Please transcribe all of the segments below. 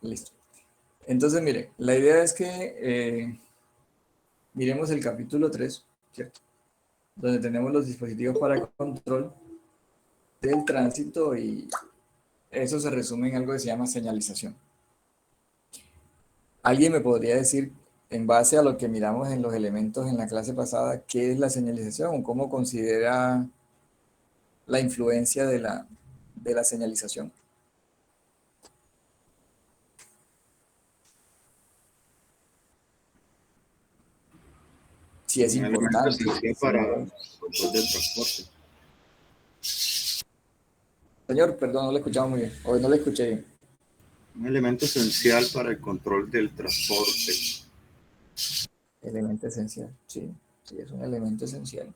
Listo. Entonces, mire, la idea es que miremos el capítulo 3, ¿cierto? Donde tenemos los dispositivos para control del tránsito y eso se resume en algo que se llama señalización. ¿Alguien me podría decir, en base a lo que miramos en los elementos en la clase pasada, qué es la señalización o cómo considera la influencia de la señalización? Si es Un elemento importante, esencial si para no el es. control del transporte. Señor, perdón, no le escuchaba muy bien. Hoy no le escuché bien. Un elemento esencial para el control del transporte. Elemento esencial, sí, sí, es un elemento esencial.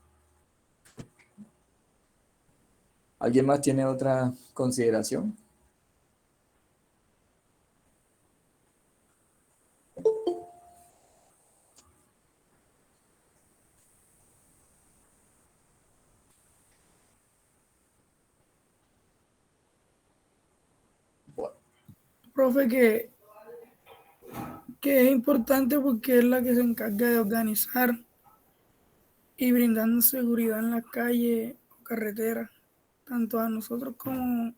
¿Alguien más tiene otra consideración? Bueno, Profe, que es importante porque es la que se encarga de organizar y brindando seguridad en las calles o carreteras, tanto a nosotros como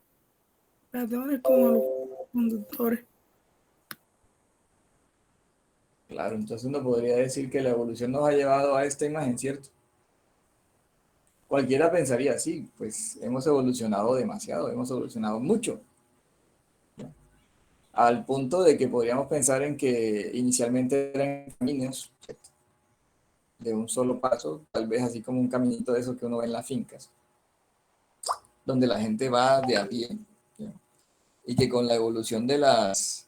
peatones como a los conductores. claro, entonces uno podría decir que la evolución nos ha llevado a esta imagen, ¿cierto? Cualquiera pensaría, sí, pues hemos evolucionado demasiado, hemos evolucionado mucho, al punto de que podríamos pensar en que inicialmente eran caminos, ¿cierto?, de un solo paso, tal vez así como un caminito de esos que uno ve en las fincas, donde la gente va de a pie, ¿ya?, y que con la evolución de los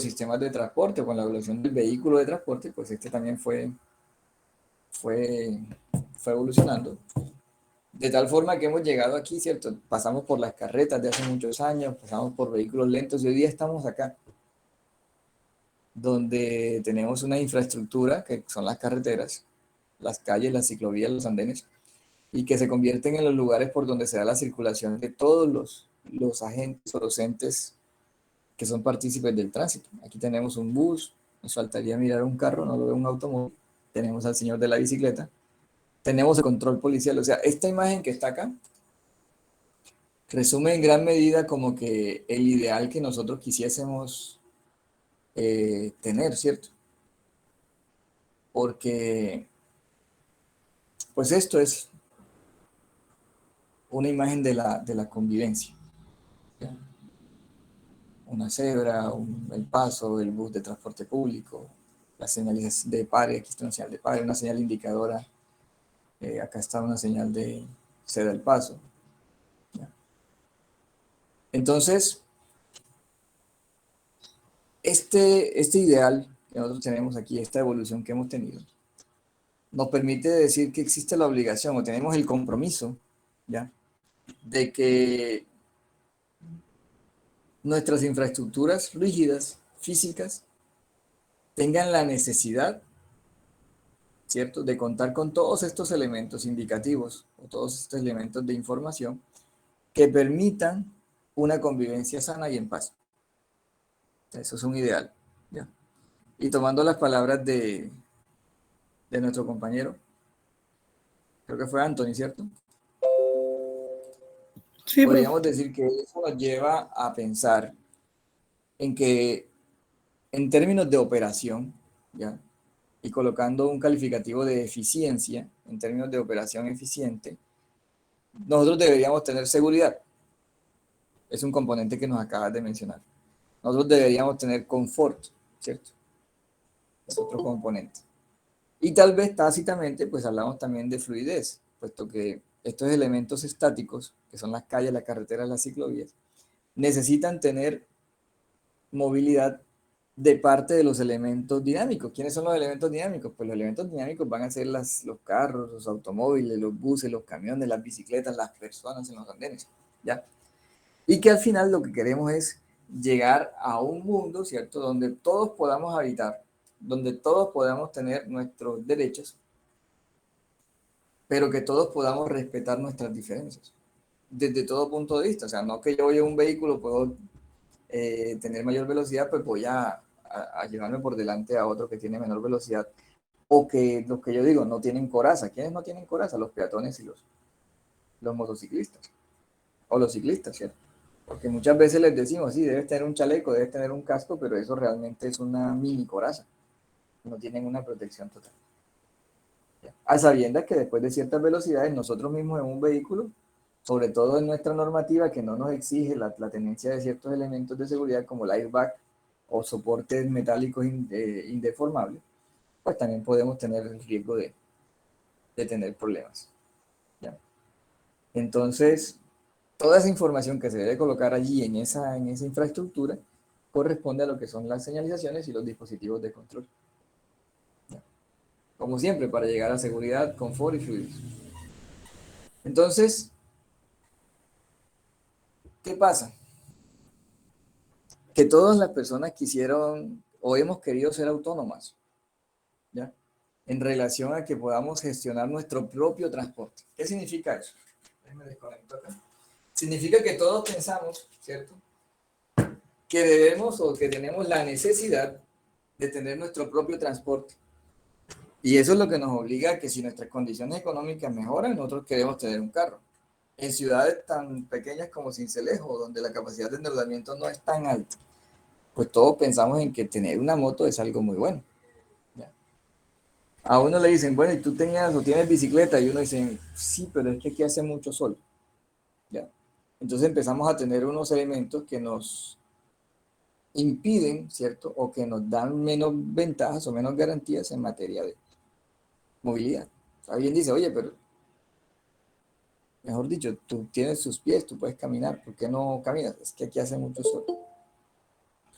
sistemas de transporte, con la evolución del vehículo de transporte, pues este también fue, fue evolucionando. De tal forma que hemos llegado aquí, ¿cierto? Pasamos por las carretas de hace muchos años, pasamos por vehículos lentos y hoy día estamos acá, donde tenemos una infraestructura que son las carreteras, las calles, las ciclovías, los andenes, y que se convierten en los lugares por donde se da la circulación de todos los agentes o los entes que son partícipes del tránsito. Aquí tenemos un bus, nos faltaría mirar un carro, no lo veo un automóvil, tenemos al señor de la bicicleta, tenemos el control policial, o sea, esta imagen que está acá resume en gran medida como que el ideal que nosotros quisiésemos tener, ¿cierto? Porque, pues esto es una imagen de la convivencia, ¿ya? Una cebra, el paso, el bus de transporte público, la señal de pare, aquí está una señal de pare, una señal indicadora, acá está una señal de ceda el paso, ¿ya? Entonces, este ideal que nosotros tenemos aquí, esta evolución que hemos tenido, nos permite decir que existe la obligación o tenemos el compromiso, ¿ya?, de que nuestras infraestructuras rígidas, físicas, tengan la necesidad, ¿cierto?, de contar con todos estos elementos indicativos o todos estos elementos de información que permitan una convivencia sana y en paz. Eso es un ideal, ¿ya? Y tomando las palabras de nuestro compañero, creo que fue Anthony, ¿cierto? Sí, profe. Podríamos decir que eso nos lleva a pensar en que en términos de operación, ¿ya?, y colocando un calificativo de eficiencia, en términos de operación eficiente, nosotros deberíamos tener seguridad. Es un componente que nos acabas de mencionar. Nosotros deberíamos tener confort, ¿cierto? Es otro componente. Y tal vez tácitamente, pues hablamos también de fluidez, puesto que estos elementos estáticos, que son las calles, las carreteras, las ciclovías, necesitan tener movilidad de parte de los elementos dinámicos. ¿Quiénes son los elementos dinámicos? Pues los elementos dinámicos van a ser los carros, los automóviles, los buses, los camiones, las bicicletas, las personas en los andenes, ¿ya? Y que al final lo que queremos es llegar a un mundo, ¿cierto?, donde todos podamos habitar, donde todos podamos tener nuestros derechos, pero que todos podamos respetar nuestras diferencias, desde todo punto de vista. O sea, no que yo voy en un vehículo, puedo tener mayor velocidad, pues voy a llevarme por delante a otro que tiene menor velocidad. O que los que yo digo no tienen coraza. ¿Quiénes no tienen coraza? Los peatones y los motociclistas. O los ciclistas, ¿cierto? Porque muchas veces les decimos, sí, debes tener un chaleco, debes tener un casco, pero eso realmente es una mini coraza. No tienen una protección total. A sabiendas que después de ciertas velocidades, nosotros mismos en un vehículo, sobre todo en nuestra normativa que no nos exige la tenencia de ciertos elementos de seguridad como el airbag o soportes metálicos indeformables, pues también podemos tener el riesgo de tener problemas. ¿Ya? Entonces, toda esa información que se debe colocar allí en esa infraestructura corresponde a lo que son las señalizaciones y los dispositivos de control. ¿Ya? Como siempre, para llegar a seguridad, confort y fluidez. Entonces, ¿qué pasa? Que todas las personas quisieron o hemos querido ser autónomas, ¿ya? En relación a que podamos gestionar nuestro propio transporte. ¿Qué significa eso? Déjame desconectar acá. Significa que todos pensamos, ¿cierto? Que debemos o que tenemos la necesidad de tener nuestro propio transporte. Y eso es lo que nos obliga a que si nuestras condiciones económicas mejoran, nosotros queremos tener un carro. En ciudades tan pequeñas como Sincelejo, donde la capacidad de endeudamiento no es tan alta, pues todos pensamos en que tener una moto es algo muy bueno. ¿Ya? A uno le dicen, bueno, ¿y tú tenías o tienes bicicleta? Y uno dice, sí, pero es que aquí hace mucho sol. ¿Ya? Entonces empezamos a tener unos elementos que nos impiden, ¿cierto? O que nos dan menos ventajas o menos garantías en materia de movilidad. Alguien dice, oye, pero mejor dicho, tú tienes sus pies, tú puedes caminar, ¿por qué no caminas? Es que aquí hace mucho sol.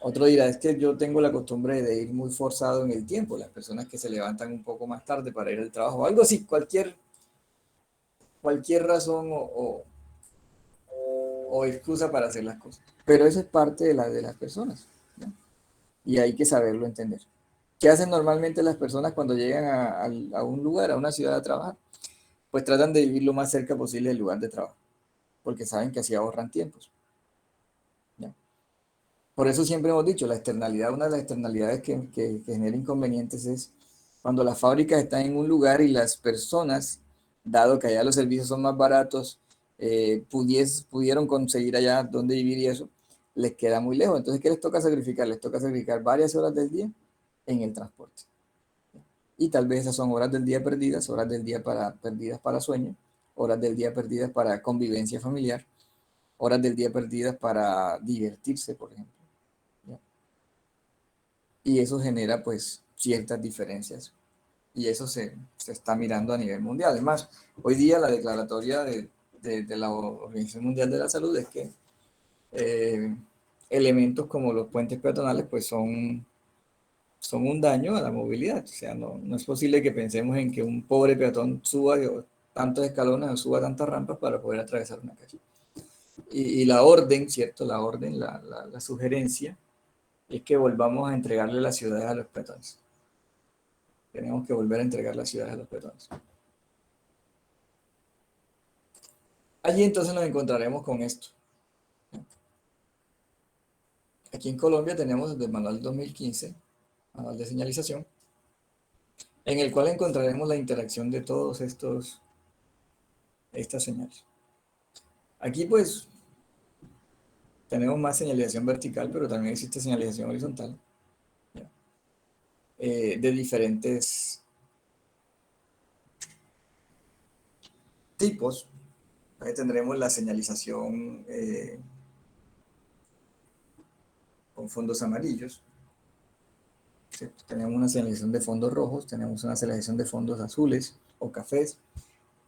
Otro dirá, es que yo tengo la costumbre de ir muy forzado en el tiempo, las personas que se levantan un poco más tarde para ir al trabajo, algo así, cualquier razón o excusa para hacer las cosas. Pero eso es parte de las personas, ¿no? Y hay que saberlo entender. ¿Qué hacen normalmente las personas cuando llegan a un lugar, a una ciudad a trabajar? Pues tratan de vivir lo más cerca posible del lugar de trabajo, porque saben que así ahorran tiempos. ¿Ya? Por eso siempre hemos dicho, la externalidad, una de las externalidades que genera inconvenientes es cuando las fábricas están en un lugar y las personas, dado que allá los servicios son más baratos, pudieron conseguir allá donde vivir y eso, les queda muy lejos. Entonces, ¿qué les toca sacrificar? Les toca sacrificar varias horas del día en el transporte. Y tal vez esas son horas del día perdidas, horas del día perdidas para sueño, horas del día perdidas para convivencia familiar, horas del día perdidas para divertirse, por ejemplo. ¿Ya? Y eso genera pues ciertas diferencias. Y eso se está mirando a nivel mundial. Además, hoy día la declaratoria de la Organización Mundial de la Salud es que elementos como los puentes peatonales pues son un daño a la movilidad. O sea, no es posible que pensemos en que un pobre peatón suba tantos escalones o suba tantas rampas para poder atravesar una calle. Y la orden, ¿cierto? La orden, la sugerencia es que volvamos a entregarle las ciudades a los peatones. Tenemos que volver a entregar las ciudades a los peatones. Allí entonces nos encontraremos con esto. Aquí en Colombia tenemos desde el manual 2015, manual de señalización, en el cual encontraremos la interacción de todos estas señales. Aquí pues tenemos más señalización vertical, pero también existe señalización horizontal, ¿ya? De diferentes tipos. Ahí tendremos la señalización con fondos amarillos, ¿cierto? Tenemos una señalización de fondos rojos, tenemos una señalización de fondos azules o cafés,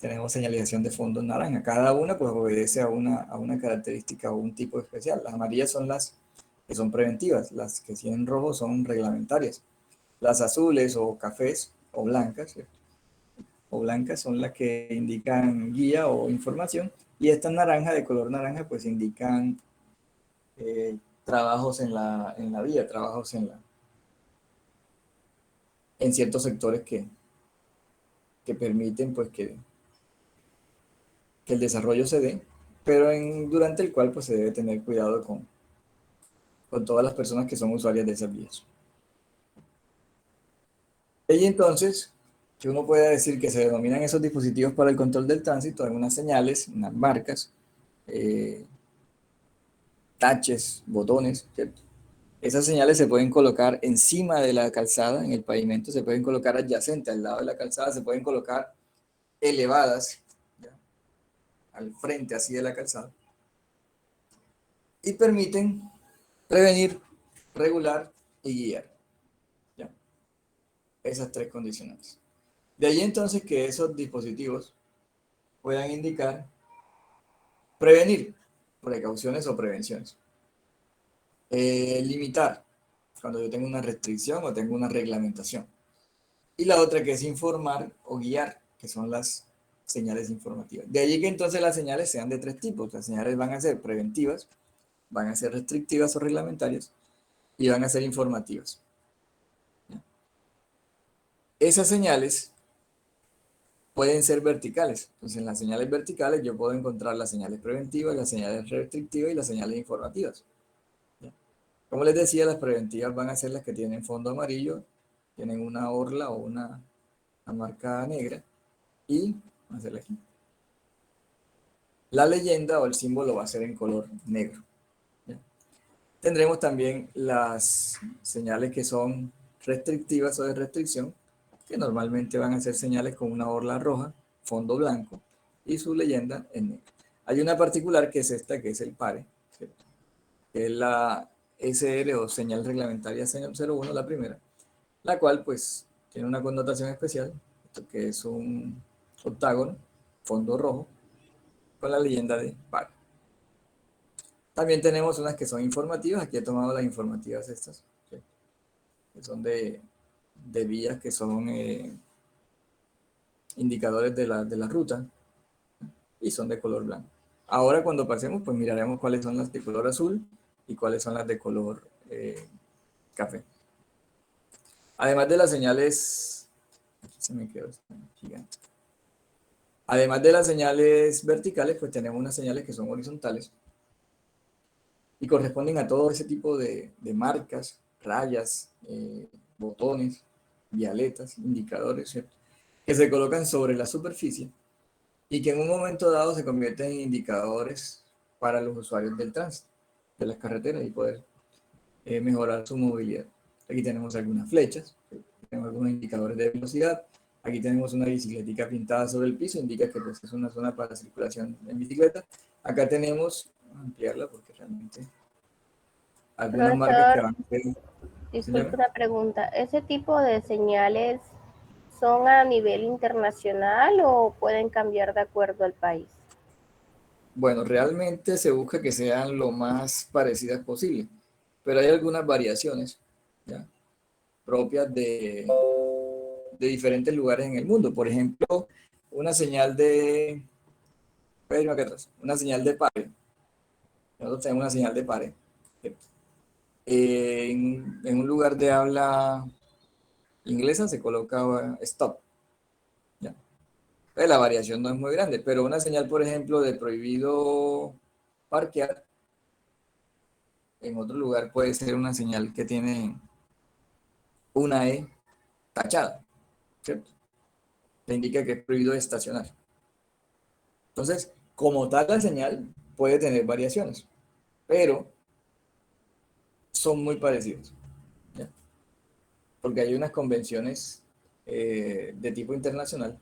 tenemos señalización de fondos naranja. Cada una pues obedece a una característica o un tipo especial. Las amarillas son las que son preventivas, las que tienen rojo son reglamentarias. Las azules o cafés o blancas, ¿cierto? O blancas son las que indican guía o información, y estas naranjas de color naranja pues indican trabajos en la vía, trabajos en ciertos sectores que permiten pues que el desarrollo se dé, pero durante el cual pues se debe tener cuidado con todas las personas que son usuarias de esas vías. Y entonces, que uno puede decir que se denominan esos dispositivos para el control del tránsito en unas señales, unas marcas, taches, botones, ¿cierto? Esas señales se pueden colocar encima de la calzada, en el pavimento, se pueden colocar adyacentes al lado de la calzada, se pueden colocar elevadas, ¿ya?, al frente así de la calzada, y permiten prevenir, regular y guiar, ¿ya? Esas tres condicionantes. De ahí entonces que esos dispositivos puedan indicar prevenir, precauciones o prevenciones. Limitar, cuando yo tengo una restricción o tengo una reglamentación. Y la otra que es informar o guiar, que son las señales informativas. De allí que entonces las señales sean de tres tipos. Las señales van a ser preventivas, van a ser restrictivas o reglamentarias y van a ser informativas. ¿Ya? Esas señales pueden ser verticales. Entonces en las señales verticales yo puedo encontrar las señales preventivas, las señales restrictivas y las señales informativas. ¿Ya? Como les decía, las preventivas van a ser las que tienen fondo amarillo, tienen una orla o una marca negra y vamos a hacerla aquí. La leyenda o el símbolo va a ser en color negro. ¿Ya? Tendremos también las señales que son restrictivas o de restricción, que normalmente van a ser señales con una orla roja, fondo blanco y su leyenda en negro. Hay una particular que es esta, que es el PARE, ¿cierto?, que es la SR o señal reglamentaria 01, la primera, la cual pues tiene una connotación especial, que es un octágono, fondo rojo, con la leyenda de PARE. También tenemos unas que son informativas. Aquí he tomado las informativas estas, ¿sí?, que son de vías que son indicadores de la ruta y son de color blanco. Ahora cuando pasemos, pues miraremos cuáles son las de color azul y cuáles son las de color café. Además de las señales, se me quedó gigante. Además de las señales verticales, pues tenemos unas señales que son horizontales y corresponden a todo ese tipo de marcas, rayas, botones, vialetas, indicadores, ¿cierto?, que se colocan sobre la superficie y que en un momento dado se convierten en indicadores para los usuarios del tránsito, de las carreteras, y poder mejorar su movilidad. Aquí tenemos algunas flechas, tenemos algunos indicadores de velocidad. Aquí tenemos una bicicletica pintada sobre el piso, indica que pues, es una zona para circulación en bicicleta. Acá tenemos, vamos a ampliarla porque realmente algunas marcas que Profesor, van a ser... disculpe Señora. una pregunta. ¿Ese tipo de señales son a nivel internacional o pueden cambiar de acuerdo al país? Bueno, realmente se busca que sean lo más parecidas posible, pero hay algunas variaciones, ¿ya?, propias de diferentes lugares en el mundo. Por ejemplo, una señal de... acá atrás, una señal de pare. Nosotros tenemos una señal de pare. En un lugar de habla inglesa se coloca stop. ¿Ya? La variación no es muy grande, pero una señal, por ejemplo, de prohibido parquear, en otro lugar puede ser una señal que tiene una E tachada, ¿cierto? Te indica que es prohibido estacionar. Entonces, como tal, la señal puede tener variaciones, pero son muy parecidos, ¿ya? Porque hay unas convenciones de tipo internacional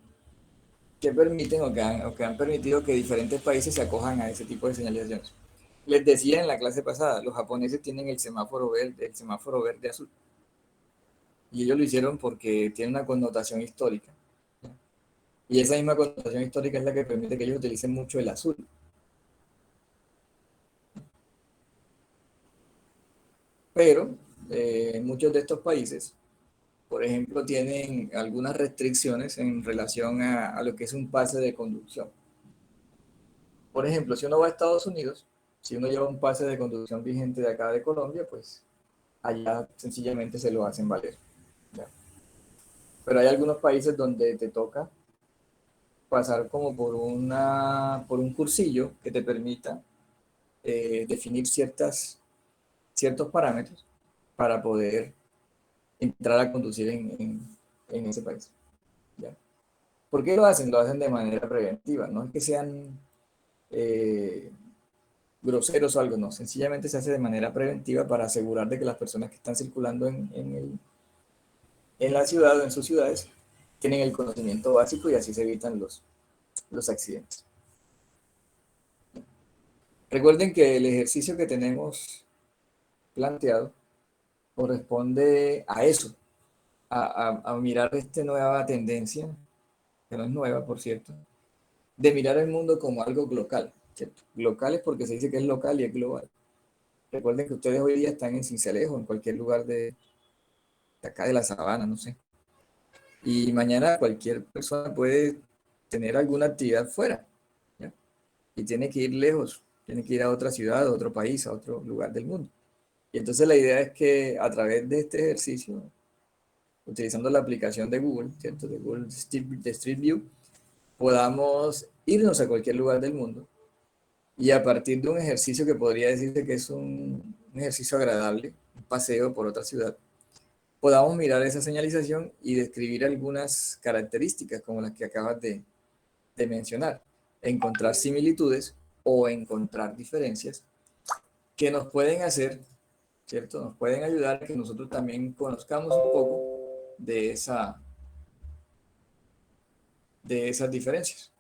que permiten o que han permitido que diferentes países se acojan a ese tipo de señalizaciones. Les decía en la clase pasada, los japoneses tienen el semáforo verde azul. Y ellos lo hicieron porque tiene una connotación histórica. Y esa misma connotación histórica es la que permite que ellos utilicen mucho el azul. Pero muchos de estos países, por ejemplo, tienen algunas restricciones en relación a lo que es un pase de conducción. Por ejemplo, si uno va a Estados Unidos, si uno lleva un pase de conducción vigente de acá de Colombia, pues allá sencillamente se lo hacen valer, ¿ya? Pero hay algunos países donde te toca pasar como por un cursillo que te permita definir ciertas ciertos parámetros para poder entrar a conducir en ese país. ¿Ya? ¿Por qué lo hacen? Lo hacen de manera preventiva, no es que sean groseros o algo, no, sencillamente se hace de manera preventiva para asegurar de que las personas que están circulando en la ciudad o en sus ciudades tienen el conocimiento básico y así se evitan los accidentes. Recuerden que el ejercicio que tenemos planteado corresponde a eso, a mirar esta nueva tendencia, que no es nueva, por cierto, de mirar el mundo como algo local, ¿cierto? Local es porque se dice que es local y es global. Recuerden que ustedes hoy día están en Sincelejo, en cualquier lugar de acá de la sabana, no sé. Y mañana cualquier persona puede tener alguna actividad fuera, ¿ya? Y tiene que ir lejos, tiene que ir a otra ciudad, a otro país, a otro lugar del mundo. Y entonces la idea es que a través de este ejercicio, utilizando la aplicación de Google, ¿cierto? De Google de Street View, podamos irnos a cualquier lugar del mundo y a partir de un ejercicio que podría decirse que es un ejercicio agradable, un paseo por otra ciudad, podamos mirar esa señalización y describir algunas características como las que acabas de mencionar, encontrar similitudes o encontrar diferencias que nos pueden hacer, ¿cierto? Nos pueden ayudar a que nosotros también conozcamos un poco de esas diferencias.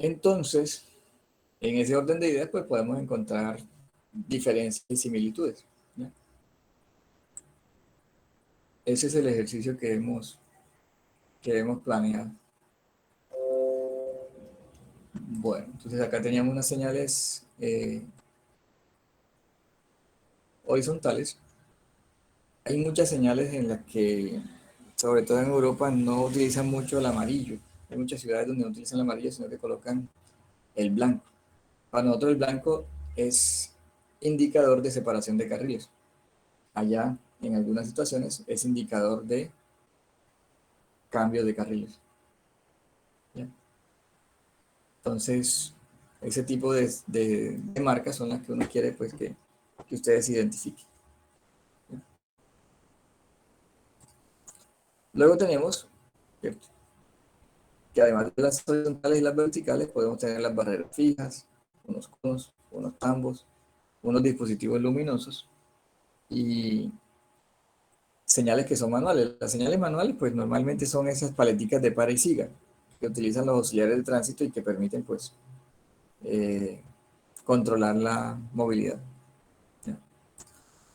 Entonces, en ese orden de ideas, pues podemos encontrar diferencias y similitudes, ¿ya? Ese es el ejercicio que hemos planeado. Bueno, entonces acá teníamos unas señales horizontales. Hay muchas señales en las que, sobre todo en Europa, no utilizan mucho el amarillo. Hay muchas ciudades donde no utilizan el amarillo, sino que colocan el blanco. Para nosotros el blanco es indicador de separación de carriles. Allá, en algunas situaciones, es indicador de cambio de carriles. ¿Ya? Entonces, ese tipo de marcas son las que uno quiere pues, que ustedes identifiquen. ¿Ya? Luego tenemos, ¿cierto?, que además de las horizontales y las verticales, podemos tener las barreras fijas, unos conos, unos tambos, unos dispositivos luminosos y señales que son manuales. Las señales manuales, pues normalmente son esas paleticas de para y siga que utilizan los auxiliares de tránsito y que permiten, pues, controlar la movilidad. ¿Ya?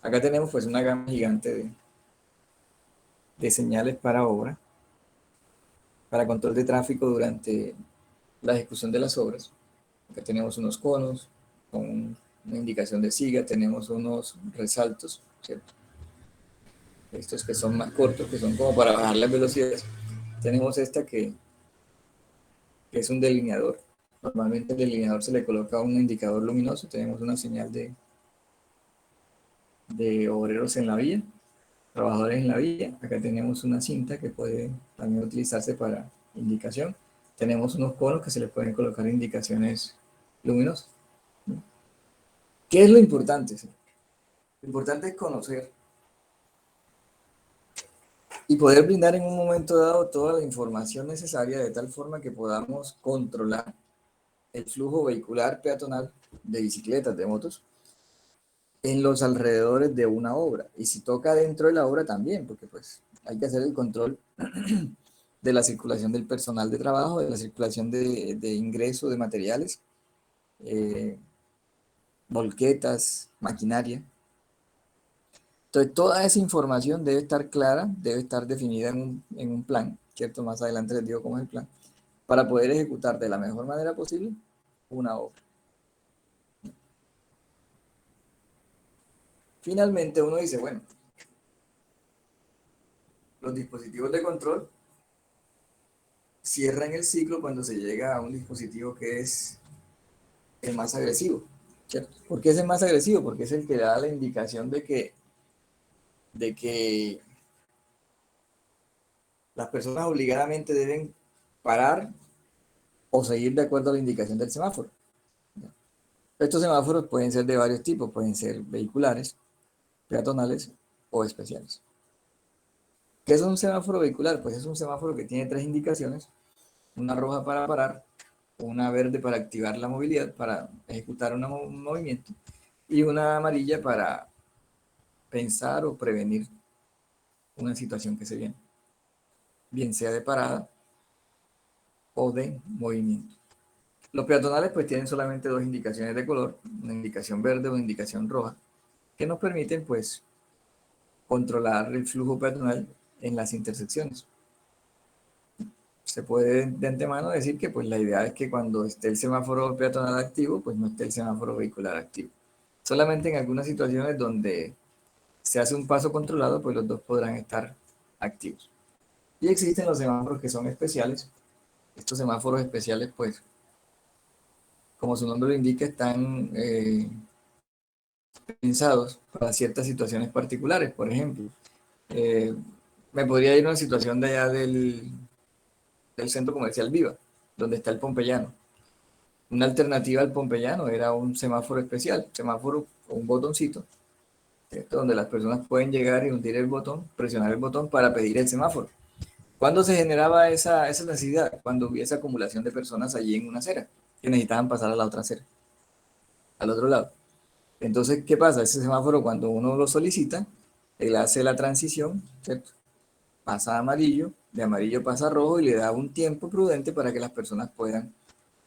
Acá tenemos, pues, una gama gigante de señales para obra, para control de tráfico durante la ejecución de las obras. Acá tenemos unos conos con una indicación de siga, tenemos unos resaltos, ¿cierto? Estos que son más cortos, que son como para bajar las velocidades. Tenemos esta que es un delineador. Normalmente al delineador se le coloca un indicador luminoso. Tenemos una señal de obreros en la vía, trabajadores en la vía. Acá tenemos una cinta que puede también utilizarse para indicación. Tenemos unos conos que se les pueden colocar indicaciones luminosas. ¿Qué es lo importante? Lo importante es conocer y poder brindar en un momento dado toda la información necesaria de tal forma que podamos controlar el flujo vehicular peatonal de bicicletas, de motos, en los alrededores de una obra. Y si toca dentro de la obra también, porque pues hay que hacer el control de la circulación del personal de trabajo, de la circulación de ingreso de materiales, volquetas, maquinaria. Entonces, toda esa información debe estar clara, debe estar definida en un plan, ¿cierto? Más adelante les digo cómo es el plan, para poder ejecutar de la mejor manera posible una obra. Finalmente, uno dice, bueno, los dispositivos de control cierran el ciclo cuando se llega a un dispositivo que es el más agresivo. ¿cierto? ¿Por qué ese es más agresivo? Porque es el que da la indicación de que las personas obligadamente deben parar o seguir de acuerdo a la indicación del semáforo. Estos semáforos pueden ser de varios tipos, pueden ser vehiculares, peatonales o especiales. ¿Qué es un semáforo vehicular? Pues es un semáforo que tiene tres indicaciones: una roja para parar, una verde para activar la movilidad, para ejecutar un movimiento, y una amarilla para pensar o prevenir una situación que se viene, bien sea de parada o de movimiento. Los peatonales pues tienen solamente dos indicaciones de color, una indicación verde o una indicación roja, que nos permiten pues controlar el flujo peatonal en las intersecciones. Se puede de antemano decir que pues la idea es que cuando esté el semáforo peatonal activo, pues no esté el semáforo vehicular activo. Solamente en algunas situaciones donde se hace un paso controlado, pues los dos podrán estar activos. Y existen los semáforos que son especiales. Estos semáforos especiales, pues, como su nombre lo indica, están pensados para ciertas situaciones particulares. Por ejemplo, eh, me podría ir a una situación de allá del centro comercial Viva, donde está el Pompeyano. Una alternativa al Pompeyano era un semáforo especial, semáforo con un botoncito, ¿cierto? Donde las personas pueden llegar y hundir el botón, presionar el botón para pedir el semáforo. ¿Cuándo se generaba esa necesidad? Cuando hubiese acumulación de personas allí en una acera, que necesitaban pasar a la otra acera, al otro lado. Entonces, ¿qué pasa? Ese semáforo, cuando uno lo solicita, él hace la transición, ¿cierto? Pasa a amarillo, de amarillo pasa a rojo y le da un tiempo prudente para que las personas puedan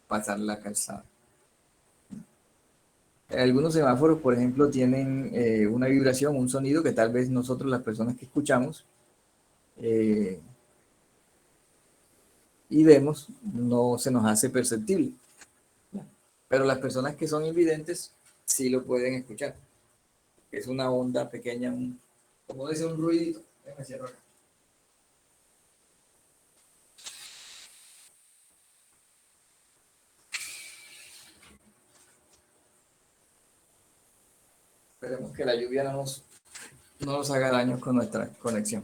pasar la calzada. Algunos semáforos, por ejemplo, tienen una vibración, un sonido que tal vez nosotros, las personas que escuchamos eh, y vemos, no se nos hace perceptible. Pero las personas que son invidentes sí lo pueden escuchar. Es una onda pequeña, como dice, un ruidito. Déjame cierro acá. Esperemos que la lluvia no nos haga daño con nuestra conexión.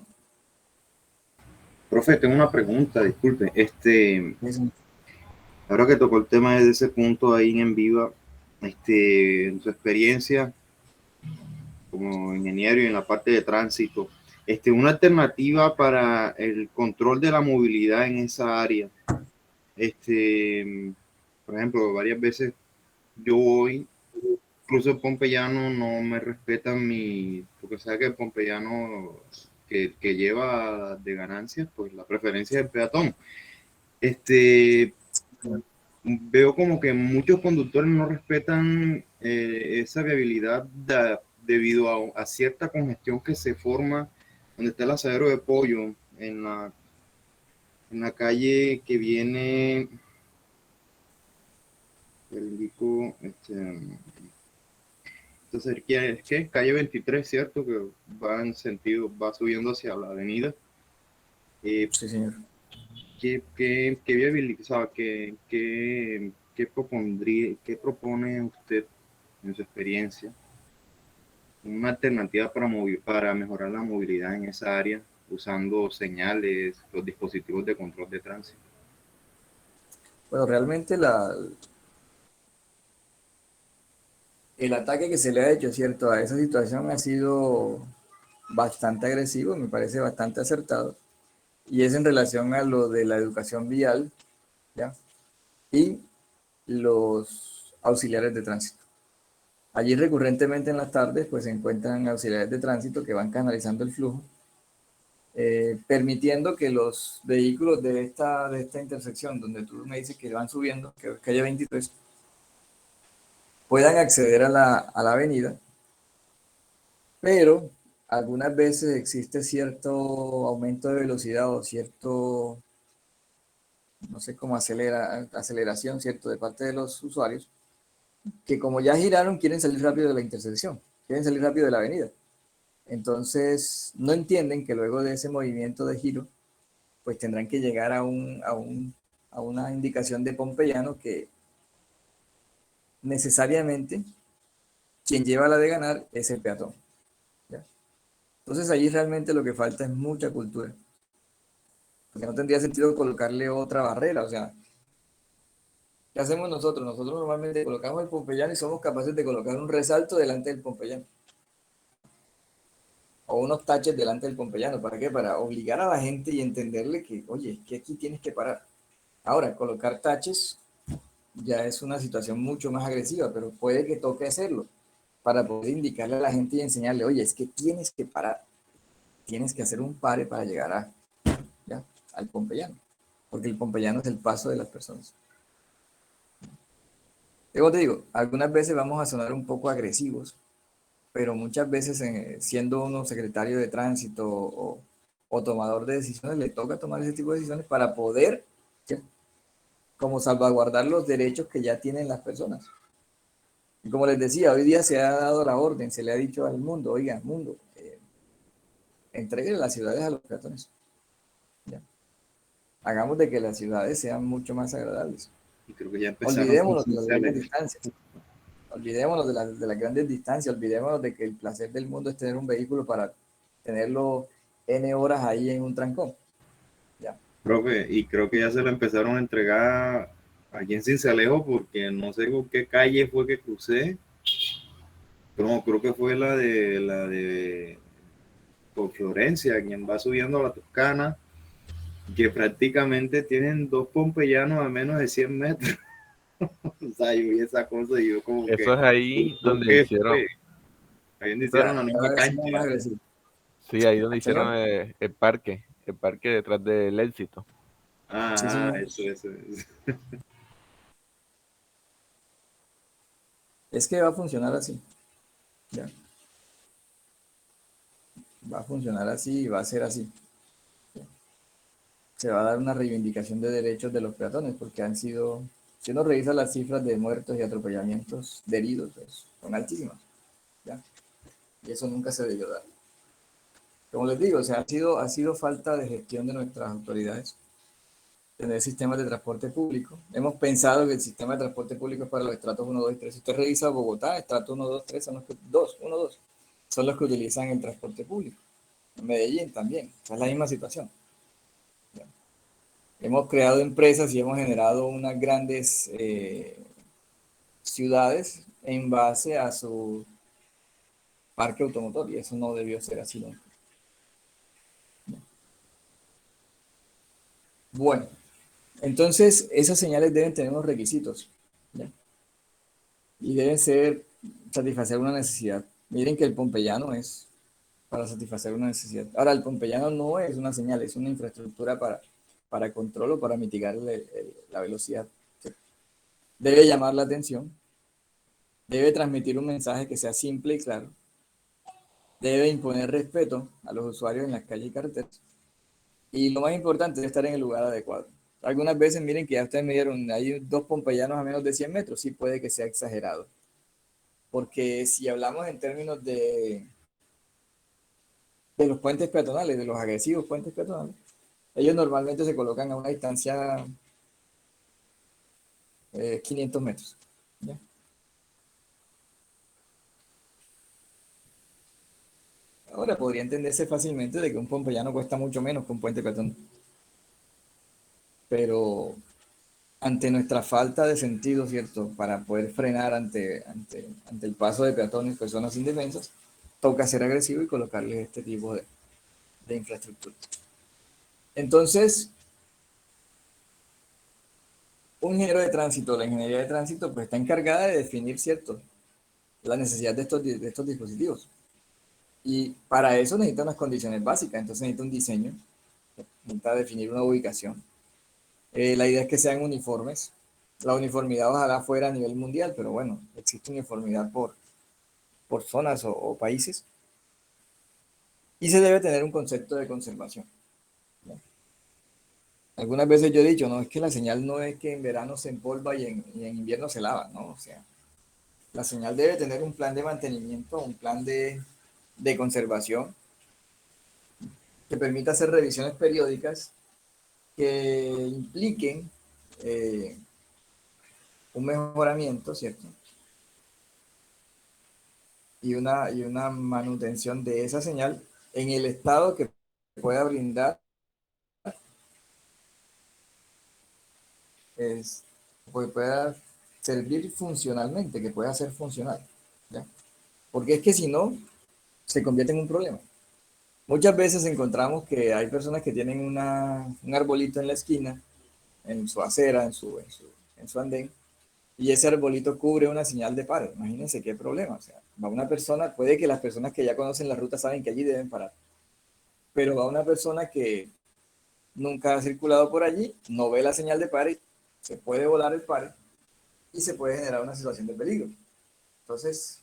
Profe, tengo una pregunta, disculpe. Eso. Ahora que tocó el tema desde ese punto ahí en Viva, en su experiencia como ingeniero y en la parte de tránsito, una alternativa para el control de la movilidad en esa área. Por ejemplo, varias veces yo voy, incluso el pompeyano no me respetan porque sabe que el pompeyano que lleva de ganancias, pues la preferencia del peatón. Veo como que muchos conductores no respetan esa viabilidad debido a cierta congestión que se forma donde está el asadero de pollo en la calle que viene, el indico, entonces, es que calle 23, ¿cierto? Que va en sentido, va subiendo hacia la avenida. Sí, señor. ¿Qué viabiliza, qué propone usted en su experiencia? Una alternativa para mejorar la movilidad en esa área usando señales, los dispositivos de control de tránsito. Bueno, realmente el ataque que se le ha hecho, ¿cierto?, a esa situación ha sido bastante agresivo, me parece bastante acertado, y es en relación a lo de la educación vial, ¿ya? Y los auxiliares de tránsito. Allí recurrentemente en las tardes pues se encuentran auxiliares de tránsito que van canalizando el flujo, permitiendo que los vehículos de esta intersección donde tú me dices que van subiendo, que es calle 23, puedan acceder a la avenida, pero algunas veces existe cierto aumento de velocidad o cierto, no sé cómo aceleración, ¿cierto?, de parte de los usuarios, que como ya giraron quieren salir rápido de la intersección, quieren salir rápido de la avenida. Entonces no entienden que luego de ese movimiento de giro, pues tendrán que llegar a una indicación de pompeyano que necesariamente quien lleva la de ganar es el peatón. ¿Ya? Entonces allí realmente lo que falta es mucha cultura, porque no tendría sentido colocarle otra barrera. O sea, ¿qué hacemos nosotros? Nosotros normalmente colocamos el pompeyano y somos capaces de colocar un resalto delante del pompeyano o unos taches delante del pompeyano. ¿Para qué? Para obligar a la gente y entenderle que, oye, es que aquí tienes que parar. Ahora, colocar taches ya es una situación mucho más agresiva, pero puede que toque hacerlo para poder indicarle a la gente y enseñarle, oye, es que tienes que parar, tienes que hacer un pare para llegar ¿ya? Al pompeyano, porque el pompeyano es el paso de las personas. Como te digo, algunas veces vamos a sonar un poco agresivos, pero muchas veces siendo uno secretario de tránsito o tomador de decisiones, le toca tomar ese tipo de decisiones para poder, ¿ya? Como salvaguardar los derechos que ya tienen las personas. Y como les decía, hoy día se ha dado la orden, se le ha dicho al mundo, oiga, mundo, entreguen las ciudades a los peatones. ¿Ya? Hagamos de que las ciudades sean mucho más agradables. Y creo que ya empezaron con Olvidémonos de las grandes cincelejo. distancias. Olvidémonos de las grandes distancias. Olvidémonos de que el placer del mundo es tener un vehículo para tenerlo N horas ahí en un trancón. ¿Ya? Profe, y creo que ya se lo empezaron a entregar aquí en Cincelejo porque no sé por qué calle fue que crucé, pero no, creo que fue la de por Florencia, quien va subiendo a la Toscana, que prácticamente tienen dos pompeyanos a menos de 100 metros. O sea, yo vi esa cosa y yo como Eso que, es ahí ¿por donde qué hicieron, fue? Ahí donde eso, hicieron la nueva Cada vez somos más cancha. agresivos. sí, ahí donde hicieron Señor, el parque detrás del Éxito. sí, Ah, señor. eso. Es que va a funcionar así. ¿Ya? Va a funcionar así y va a ser así. Se va a dar una reivindicación de derechos de los peatones, porque han sido, si uno revisa las cifras de muertos y atropellamientos de heridos, pues, son altísimas, ¿ya? Y eso nunca se debió dar. Como les digo, o sea, ha sido falta de gestión de nuestras autoridades tener sistemas de transporte público. Hemos pensado que el sistema de transporte público es para los estratos 1, 2 y 3. Si usted revisa Bogotá, estrato 1, 2, 3 son los que, 2, 1, 2, son los que utilizan el transporte público. En Medellín también, es la misma situación. ¿Ya? Hemos creado empresas y hemos generado unas grandes ciudades en base a su parque automotor y eso no debió ser así nunca. Bueno, entonces esas señales deben tener unos requisitos, ¿ya? Y deben satisfacer una necesidad. Miren que el pompeyano es para satisfacer una necesidad. Ahora, el pompeyano no es una señal, es una infraestructura para control o para mitigar la velocidad. ¿Sí? Debe llamar la atención, debe transmitir un mensaje que sea simple y claro, debe imponer respeto a los usuarios en las calles y carreteras. Y lo más importante es estar en el lugar adecuado. Algunas veces, miren que ya ustedes me dieron, hay dos pompeyanos a menos de 100 metros, sí puede que sea exagerado. Porque si hablamos en términos de los puentes peatonales, de los agresivos puentes peatonales, ellos normalmente se colocan a una distancia 500 metros. ¿Ya? Ahora podría entenderse fácilmente de que un pompeyano cuesta mucho menos que un puente peatonal. Pero ante nuestra falta de sentido, ¿cierto? Para poder frenar ante el paso de peatones, personas indefensas, toca ser agresivo y colocarles este tipo de infraestructura. Entonces, un ingeniero de tránsito, la ingeniería de tránsito, pues está encargada de definir, ¿cierto? La necesidad de estos dispositivos. Y para eso necesita unas condiciones básicas, entonces necesita un diseño, necesita definir una ubicación. La idea es que sean uniformes. La uniformidad ojalá fuera a nivel mundial, pero bueno, existe uniformidad por zonas o países. Y se debe tener un concepto de conservación, ¿no? Algunas veces yo he dicho, no, es que la señal no es que en verano se empolva y en invierno se lava, ¿no? O sea, la señal debe tener un plan de mantenimiento, un plan de conservación que permita hacer revisiones periódicas que impliquen un mejoramiento, ¿cierto? y una manutención de esa señal en el estado que pueda brindar, pues pueda servir funcionalmente, que pueda ser funcional, ¿ya? Porque es que si no, se convierte en un problema. Muchas veces encontramos que hay personas que tienen un arbolito en la esquina, en su acera, en su andén, y ese arbolito cubre una señal de paro. Imagínense qué problema. O sea, va una persona, puede que las personas que ya conocen la ruta saben que allí deben parar, pero va una persona que nunca ha circulado por allí, no ve la señal de pare, se puede volar el pare y se puede generar una situación de peligro. Entonces,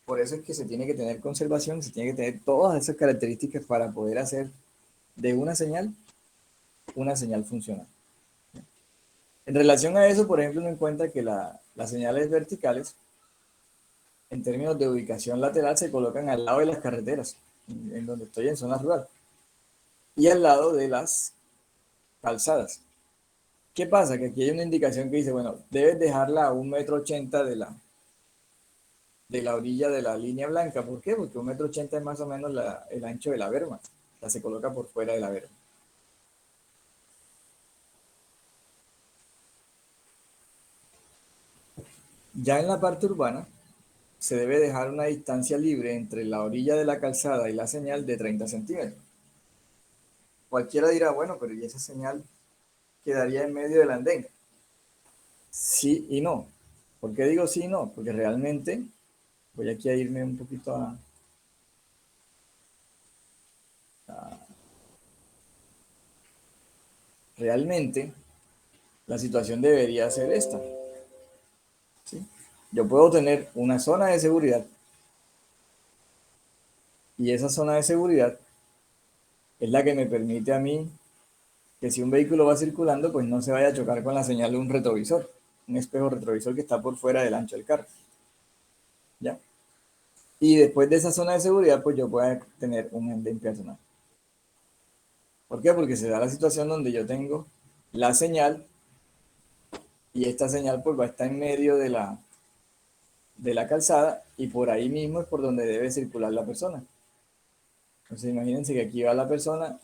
por eso es que se tiene que tener conservación, se tiene que tener todas esas características para poder hacer de una señal funcional. En relación a eso, por ejemplo, uno encuentra que las señales verticales, en términos de ubicación lateral, se colocan al lado de las carreteras, en donde estoy en zona rural, y al lado de las calzadas. ¿Qué pasa? Que aquí hay una indicación que dice, bueno, debes dejarla a 1,80 m de la orilla de la línea blanca. ¿Por qué? Porque 1,80 m es más o menos el ancho de la berma. O sea, se coloca por fuera de la berma. Ya en la parte urbana, se debe dejar una distancia libre entre la orilla de la calzada y la señal de 30 centímetros. Cualquiera dirá, bueno, pero ¿y esa señal quedaría en medio del andén? Sí y no. ¿Por qué digo sí y no? Porque realmente, voy aquí a irme un poquito realmente, la situación debería ser esta, ¿sí? Yo puedo tener una zona de seguridad y esa zona de seguridad es la que me permite a mí que si un vehículo va circulando, pues no se vaya a chocar con la señal de un retrovisor, un espejo retrovisor que está por fuera del ancho del carro, ¿ya? Y después de esa zona de seguridad, pues yo puedo tener un andén peatonal. ¿Por qué? Porque se da la situación donde yo tengo la señal y esta señal pues va a estar en medio de la calzada y por ahí mismo es por donde debe circular la persona. Entonces imagínense que aquí va la persona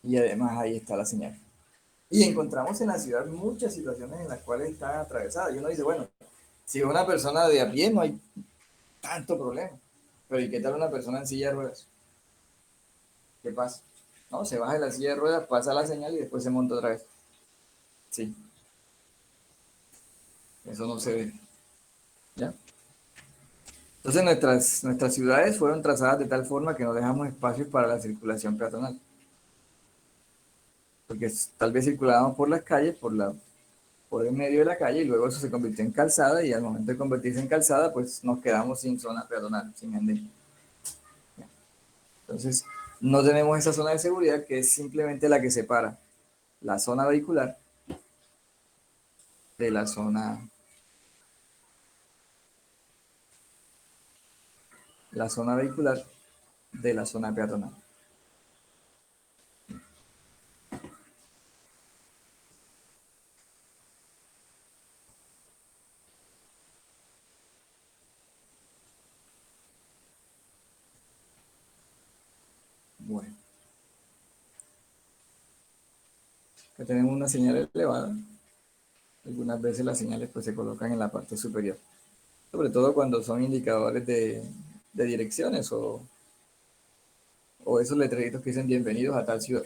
y además ahí está la señal. Y encontramos en la ciudad muchas situaciones en las cuales están atravesadas. Y uno dice, bueno, si es una persona de a pie no hay tanto problema. Pero ¿y qué tal una persona en silla de ruedas? ¿Qué pasa? No, se baja de la silla de ruedas, pasa la señal y después se monta otra vez. Sí, eso no se ve. ¿Ya? Entonces nuestras ciudades fueron trazadas de tal forma que no dejamos espacios para la circulación peatonal. Porque tal vez circulábamos por las calles, por el medio de la calle, y luego eso se convirtió en calzada, y al momento de convertirse en calzada, pues nos quedamos sin zona peatonal, sin andén. Entonces, no tenemos esa zona de seguridad que es simplemente la que separa la zona vehicular de la zona vehicular de la zona peatonal. Bueno, que tenemos una señal elevada. Algunas veces las señales pues se colocan en la parte superior, sobre todo cuando son indicadores de direcciones o esos letreritos que dicen bienvenidos a tal ciudad.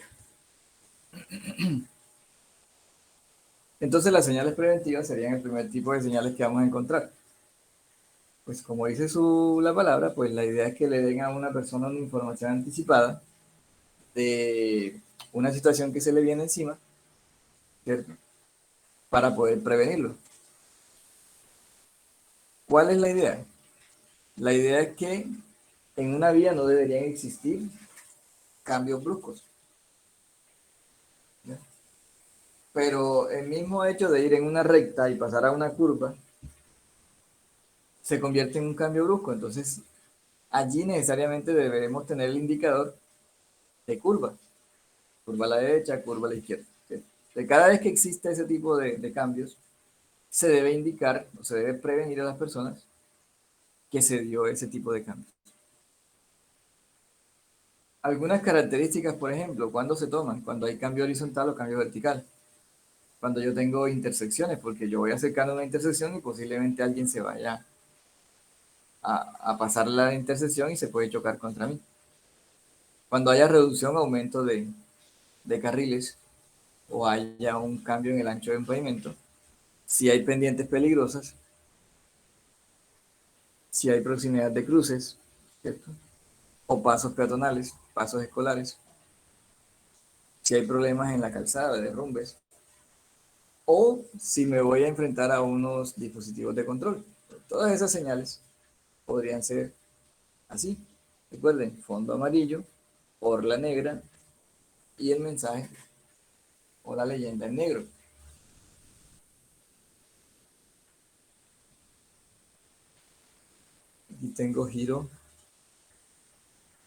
Entonces las señales preventivas serían el primer tipo de señales que vamos a encontrar. Pues como dice la palabra, pues la idea es que le den a una persona una información anticipada de una situación que se le viene encima, ¿cierto? Para poder prevenirlo. ¿Cuál es la idea? La idea es que en una vía no deberían existir cambios bruscos, ¿ya? Pero el mismo hecho de ir en una recta y pasar a una curva se convierte en un cambio brusco. Entonces, allí necesariamente deberemos tener el indicador de curva a la derecha, curva a la izquierda. ¿Sí? De cada vez que existe ese tipo de cambios, se debe indicar o se debe prevenir a las personas que se dio ese tipo de cambio. Algunas características, por ejemplo, ¿cuándo se toman? Cuando hay cambio horizontal o cambio vertical. Cuando yo tengo intersecciones, porque yo voy acercando una intersección y posiblemente alguien se vaya a pasar la intersección y se puede chocar contra mí. Cuando haya reducción o aumento de carriles o haya un cambio en el ancho del pavimento, si hay pendientes peligrosas, si hay proximidad de cruces, ¿cierto? O pasos peatonales, pasos escolares, si hay problemas en la calzada, derrumbes, o si me voy a enfrentar a unos dispositivos de control. Todas esas señales podrían ser así. Recuerden, fondo amarillo, orla negra y el mensaje o la leyenda en negro. Aquí tengo giro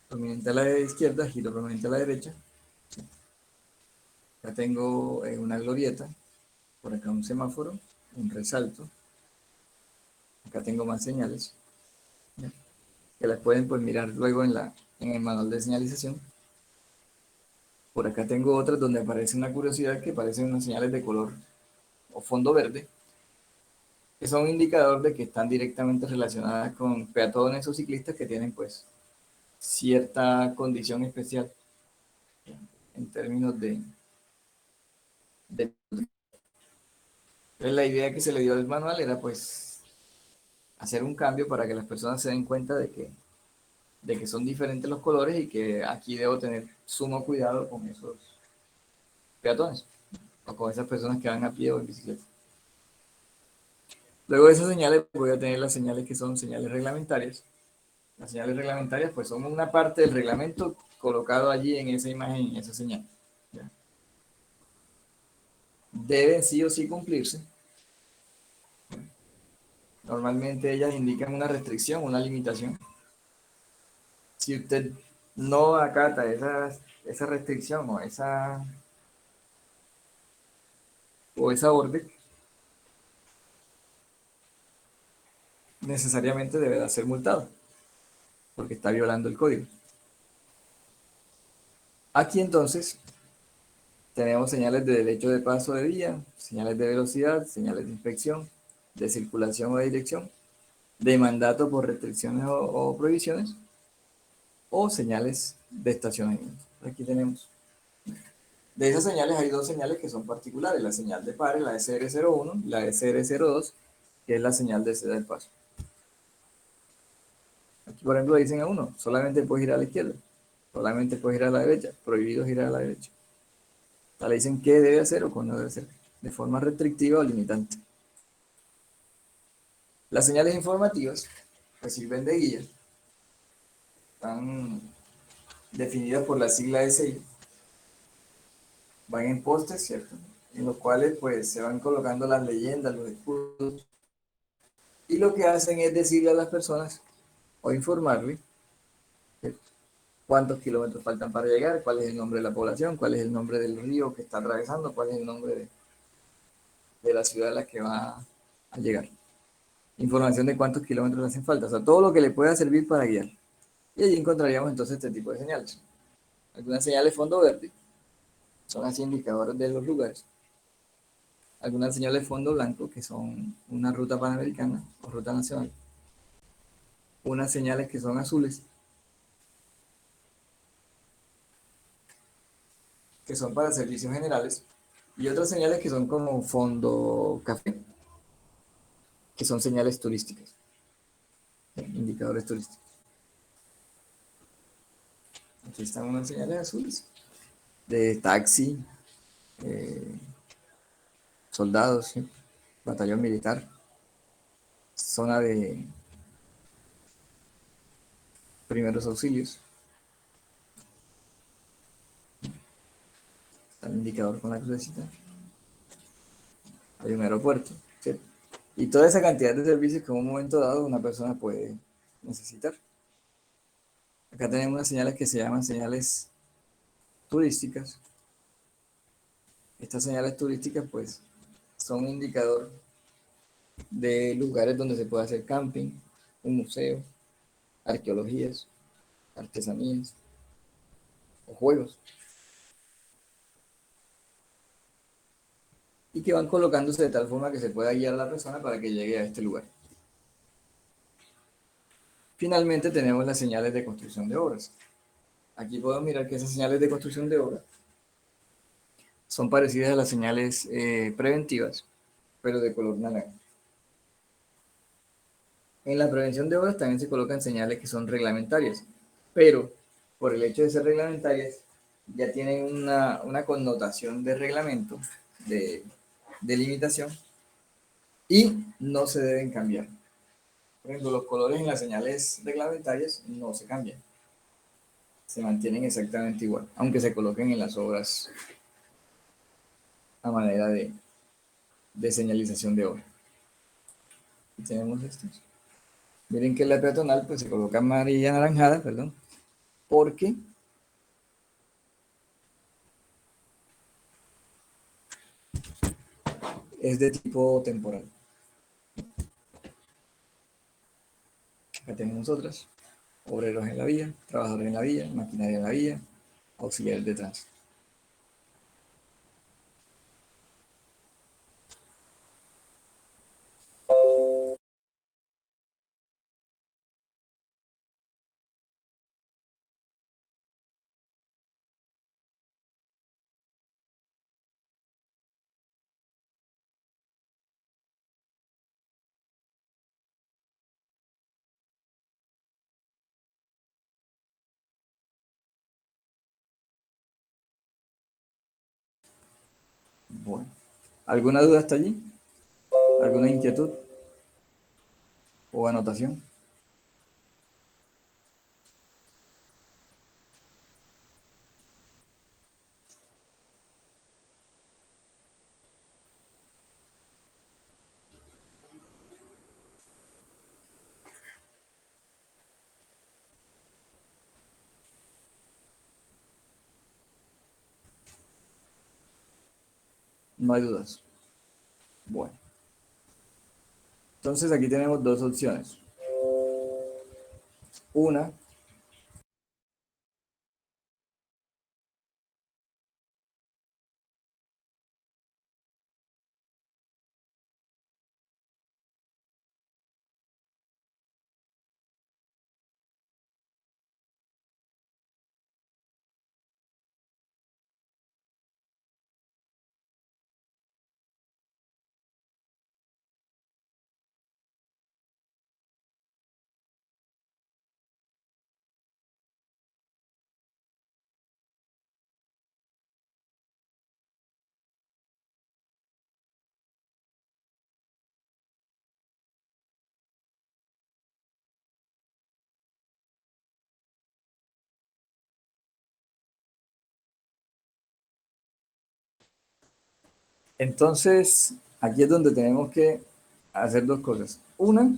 prominente a la izquierda, giro prominente a la derecha. Acá tengo una glorieta, por acá un semáforo, un resalto. Acá tengo más señales, ¿ya? Que las pueden pues mirar luego en el manual de señalización. Por acá tengo otras donde aparece una curiosidad que parecen unas señales de color o fondo verde, que son un indicador de que están directamente relacionadas con peatones o ciclistas que tienen pues cierta condición especial en términos de... Entonces la idea que se le dio al manual era pues hacer un cambio para que las personas se den cuenta de que son diferentes los colores y que aquí debo tener sumo cuidado con esos peatones o con esas personas que van a pie o en bicicleta. Luego de esas señales voy a tener las señales que son señales reglamentarias. Las señales reglamentarias pues son una parte del reglamento colocado allí en esa imagen, en esa señal. ¿Ya? Deben sí o sí cumplirse. Normalmente ellas indican una restricción, una limitación. Si usted no acata esa restricción o esa orden, necesariamente deberá ser multado, porque está violando el código. Aquí entonces tenemos señales de derecho de paso de vía, señales de velocidad, señales de inspección, de circulación o de dirección, de mandato por restricciones o prohibiciones, o señales de estacionamiento. Aquí tenemos. De esas señales hay dos señales que son particulares, la señal de pare, la SR01, y la SR02, que es la señal de ceda del paso. Aquí, por ejemplo, dicen a uno, solamente puedes ir a la izquierda, solamente puedes ir a la derecha, prohibido girar a la derecha. O sea, le dicen qué debe hacer o cuándo debe hacer, de forma restrictiva o limitante. Las señales informativas, que sirven de guía, están definidas por la sigla SI, van en postes, ¿cierto? En los cuales pues se van colocando las leyendas, los escudos, y lo que hacen es decirle a las personas o informarle cuántos kilómetros faltan para llegar, cuál es el nombre de la población, cuál es el nombre del río que está atravesando, cuál es el nombre de la ciudad a la que va a llegar. Información de cuántos kilómetros le hacen falta, o sea, todo lo que le pueda servir para guiar. Y allí encontraríamos entonces este tipo de señales. Algunas señales fondo verde, son así indicadores de los lugares. Algunas señales de fondo blanco, que son una ruta panamericana o ruta nacional. Unas señales que son azules, que son para servicios generales. Y otras señales que son como fondo café, que son señales turísticas, indicadores turísticos. Aquí están unas señales azules de taxi, eh, soldados, ¿sí? Batallón militar, zona de primeros auxilios. Está el indicador con la crucecita. Hay un aeropuerto, ¿sí? Y toda esa cantidad de servicios que en un momento dado una persona puede necesitar. Acá tenemos unas señales que se llaman señales turísticas. Estas señales turísticas pues son un indicador de lugares donde se puede hacer camping, un museo, arqueologías, artesanías o juegos, y que van colocándose de tal forma que se pueda guiar a la persona para que llegue a este lugar. Finalmente tenemos las señales de construcción de obras. Aquí podemos mirar que esas señales de construcción de obras son parecidas a las señales preventivas, pero de color naranja. En la prevención de obras también se colocan señales que son reglamentarias, pero por el hecho de ser reglamentarias ya tienen una connotación de reglamento, de limitación, y no se deben cambiar. Por ejemplo, los colores en las señales reglamentarias no se cambian, se mantienen exactamente igual, aunque se coloquen en las obras a manera de señalización de obra. Y tenemos estos. Miren que la peatonal pues se coloca amarilla anaranjada, perdón, porque es de tipo temporal. Acá tenemos otras: obreros en la vía, trabajadores en la vía, maquinaria en la vía, auxiliares de tránsito. Bueno, ¿alguna duda hasta allí? ¿Alguna inquietud o anotación? No hay dudas. Bueno, entonces aquí tenemos dos opciones. Una, entonces aquí es donde tenemos que hacer dos cosas. Una,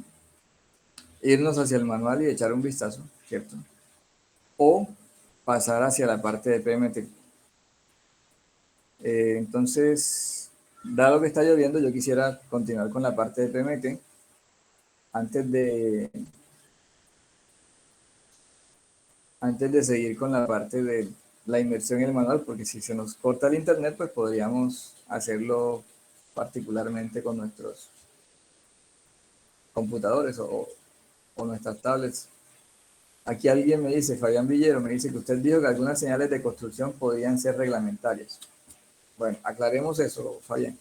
irnos hacia el manual y echar un vistazo, ¿cierto? O pasar hacia la parte de PMT. Entonces, dado que está lloviendo, yo quisiera continuar con la parte de PMT antes de, antes de seguir con la parte de la inmersión en el manual, porque si se nos corta el internet, pues podríamos hacerlo particularmente con nuestros computadores o nuestras tablets. Aquí alguien me dice, Fabián Villero, me dice que usted dijo que algunas señales de construcción podrían ser reglamentarias. Bueno, aclaremos eso, Fabián.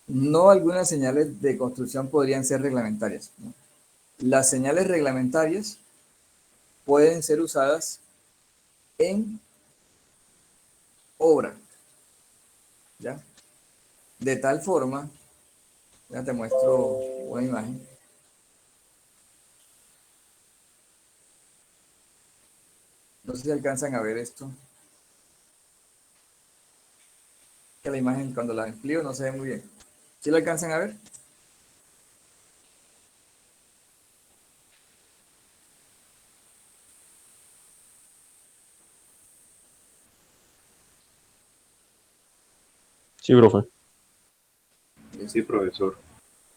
No algunas señales de construcción podrían ser reglamentarias, ¿no? Las señales reglamentarias pueden ser usadas en obra, ¿ya? De tal forma, ya te muestro una imagen. No sé si alcanzan a ver esto. Que la imagen cuando la amplío no se ve muy bien. ¿Sí lo alcanzan a ver? Sí, profe. Sí, profesor.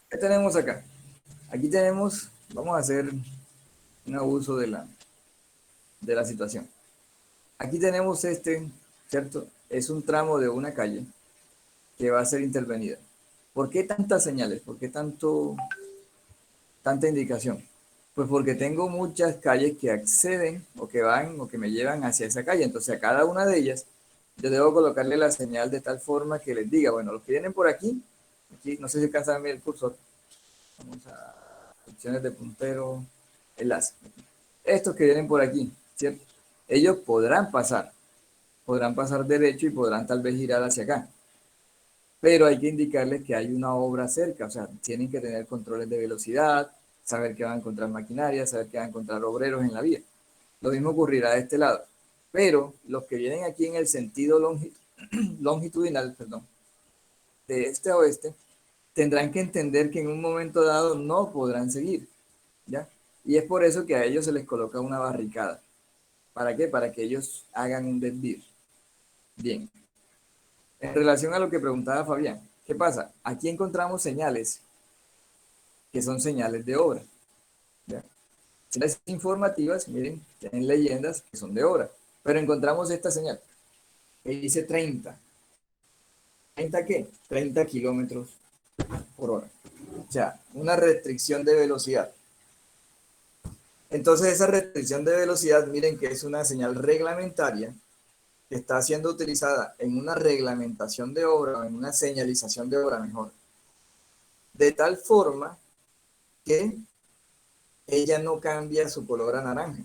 ¿Qué tenemos acá? Aquí tenemos, vamos a hacer un abuso de la situación. Aquí tenemos ¿cierto? Es un tramo de una calle que va a ser intervenida. ¿Por qué tantas señales? ¿Por qué tanta indicación? Pues porque tengo muchas calles que acceden o que van o que me llevan hacia esa calle. Entonces a cada una de ellas yo debo colocarle la señal de tal forma que les diga, bueno, los que vienen por aquí, no sé si alcanzan a ver el cursor, vamos a opciones de puntero, enlace. Estos que vienen por aquí, ¿cierto? Ellos podrán pasar derecho y podrán tal vez girar hacia acá. Pero hay que indicarles que hay una obra cerca, o sea, tienen que tener controles de velocidad, saber que van a encontrar maquinaria, saber que van a encontrar obreros en la vía. Lo mismo ocurrirá de este lado. Pero los que vienen aquí en el sentido longitudinal, perdón, de este a oeste, tendrán que entender que en un momento dado no podrán seguir, ¿ya? Y es por eso que a ellos se les coloca una barricada. ¿Para qué? Para que ellos hagan un desvío. Bien. En relación a lo que preguntaba Fabián, ¿qué pasa? Aquí encontramos señales que son señales de obra, ¿ya? Señales informativas, miren, tienen leyendas que son de obra, pero encontramos esta señal que dice 30. ¿30 qué? 30 kilómetros por hora. O sea, una restricción de velocidad. Entonces esa restricción de velocidad, miren que es una señal reglamentaria que está siendo utilizada en una reglamentación de obra o en una señalización de obra mejor. De tal forma que ella no cambia su color a naranja.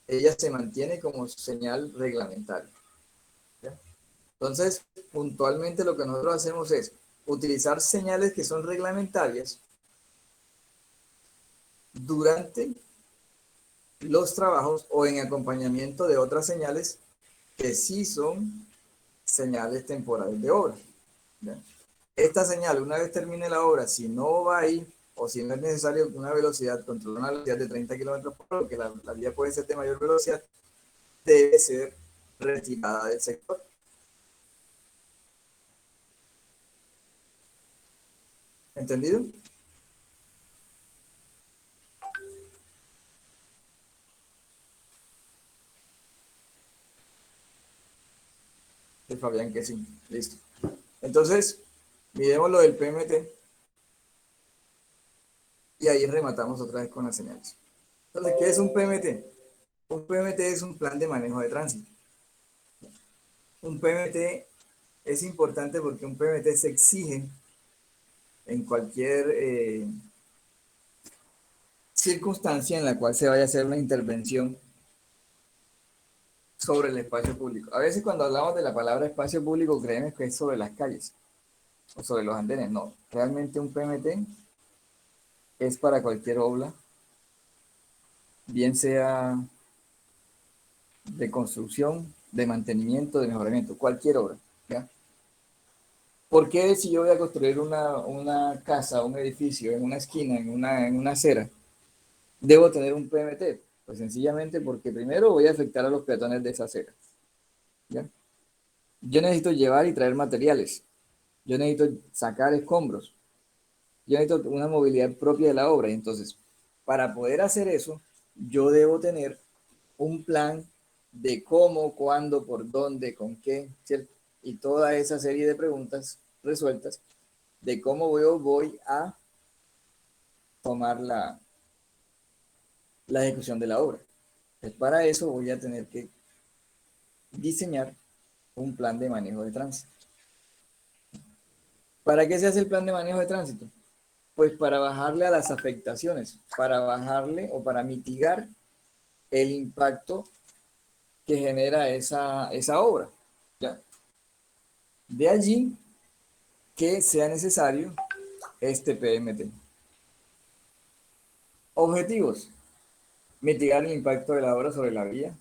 Ella se mantiene como señal reglamentaria. ¿Ya? Entonces, puntualmente lo que nosotros hacemos es utilizar señales que son reglamentarias durante los trabajos o en acompañamiento de otras señales que sí son señales temporales de obra. ¿Ya? Esta señal, una vez termine la obra, si no va ahí o si no es necesario una velocidad, controlar una velocidad de 30 kilómetros por hora, porque la vía puede ser de mayor velocidad, debe ser retirada del sector. ¿Entendido? De Fabián que sí. Listo. Entonces, miremos lo del PMT y ahí rematamos otra vez con las señales. Entonces, ¿qué es un PMT? Un PMT es un plan de manejo de tránsito. Un PMT es importante porque un PMT se exige en cualquier circunstancia en la cual se vaya a hacer una intervención sobre el espacio público. A veces cuando hablamos de la palabra espacio público creemos que es sobre las calles o sobre los andenes. No, realmente un PMT es para cualquier obra, bien sea de construcción, de mantenimiento, de mejoramiento, cualquier obra, ¿ya? ¿Por qué si yo voy a construir una casa, un edificio en una esquina, en una acera, debo tener un PMT? Pues sencillamente porque primero voy a afectar a los peatones de esa acera, ¿ya? Yo necesito llevar y traer materiales, yo necesito sacar escombros, yo necesito una movilidad propia de la obra. Y entonces, para poder hacer eso, yo debo tener un plan de cómo, cuándo, por dónde, con qué, ¿cierto? Y toda esa serie de preguntas resueltas de cómo yo voy a tomar la ejecución de la obra. Pues para eso voy a tener que diseñar un plan de manejo de tránsito. ¿Para qué se hace el plan de manejo de tránsito? Pues para bajarle a las afectaciones, para bajarle o para mitigar el impacto que genera esa obra, ¿ya? De allí que sea necesario este PMT. Objetivos: mitigar el impacto de la obra sobre la vía,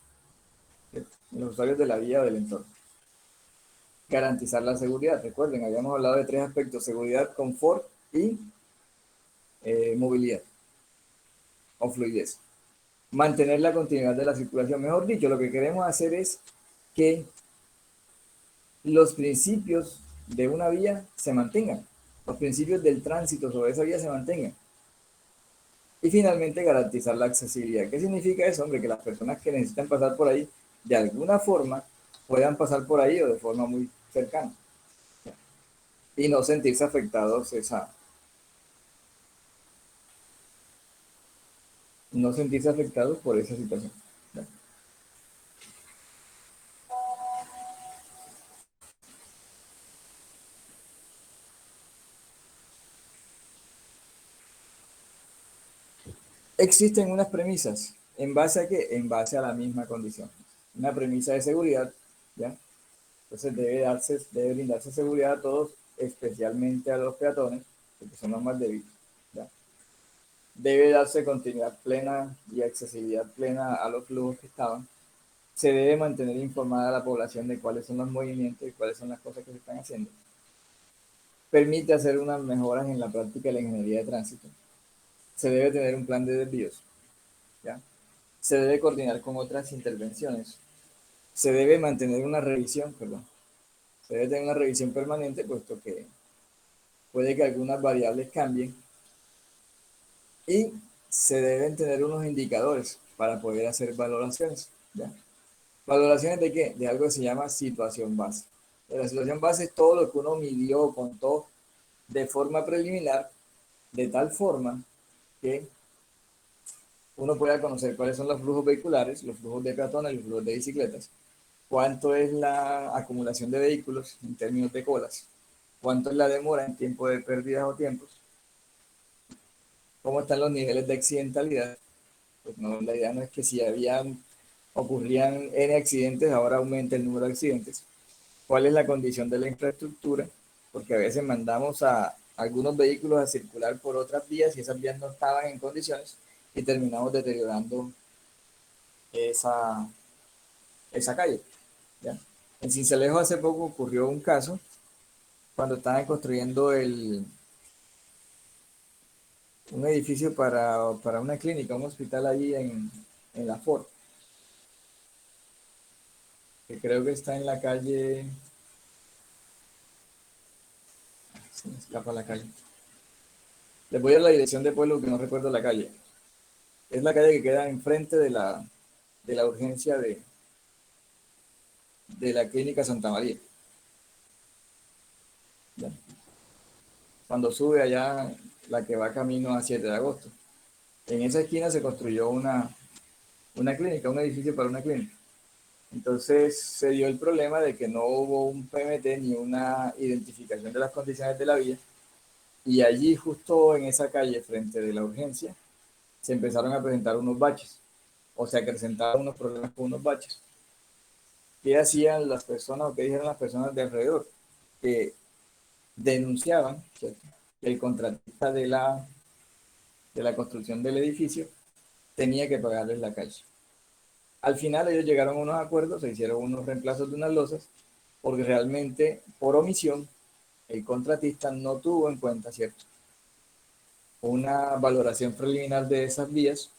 los usuarios de la vía o del entorno. Garantizar la seguridad. Recuerden, habíamos hablado de tres aspectos: seguridad, confort y movilidad o fluidez. Mantener la continuidad de la circulación. Mejor dicho, lo que queremos hacer es que los principios de una vía se mantengan. los principios del tránsito sobre esa vía se mantengan. Y finalmente, garantizar la accesibilidad. ¿Qué significa eso? Hombre, que las personas que necesitan pasar por ahí, de alguna forma, puedan pasar por ahí o de forma muy cercana. Y no sentirse afectados no sentirse afectados por esa situación. Existen unas premisas. ¿En base a qué? En base a la misma condición. Una premisa de seguridad, ¿ya? Entonces debe brindarse seguridad a todos, especialmente a los peatones, porque son los más débiles, ¿ya? Debe darse continuidad plena y accesibilidad plena a los flujos que estaban. Se debe mantener informada a la población de cuáles son los movimientos y cuáles son las cosas que se están haciendo. Permite hacer unas mejoras en la práctica de la ingeniería de tránsito. Se debe tener un plan de desvíos, ¿ya? Se debe coordinar con otras intervenciones. Se debe mantener una revisión, perdón. Se debe tener una revisión permanente, puesto que puede que algunas variables cambien. Y se deben tener unos indicadores para poder hacer valoraciones, ¿ya? ¿Valoraciones de qué? De algo que se llama situación base. La situación base es todo lo que uno midió, contó de forma preliminar, de tal forma que uno pueda conocer cuáles son los flujos vehiculares, los flujos de peatones, los flujos de bicicletas, cuánto es la acumulación de vehículos en términos de colas, cuánto es la demora en tiempo de pérdidas o tiempos, cómo están los niveles de accidentalidad. Pues no, la idea no es que si ocurrían N accidentes, ahora aumente el número de accidentes. ¿Cuál es la condición de la infraestructura? Porque a veces mandamos a algunos vehículos a circular por otras vías y esas vías no estaban en condiciones y terminamos deteriorando esa calle, ¿ya? En Sincelejo hace poco ocurrió un caso cuando estaban construyendo un edificio para una clínica, un hospital allí en la Ford, que creo que está en la calle, se me escapa la calle. Les voy a dar la dirección de pueblo que no recuerdo la calle. Es la calle que queda enfrente de la urgencia de la clínica Santa María, ¿ya? Cuando sube allá la que va camino a 7 de agosto. En esa esquina se construyó una clínica, un edificio para una clínica. Entonces se dio el problema de que no hubo un PMT ni una identificación de las condiciones de la vía, y allí justo en esa calle frente de la urgencia se empezaron a presentar unos baches, o se acrecentaron unos problemas con unos baches. ¿Qué hacían las personas o qué dijeron las personas de alrededor? Que denunciaban, ¿cierto?, que el contratista de la construcción del edificio tenía que pagarles la calle. Al final ellos llegaron a unos acuerdos, se hicieron unos reemplazos de unas losas, porque realmente por omisión el contratista no tuvo en cuenta, ¿cierto?, una valoración preliminar de esas vías,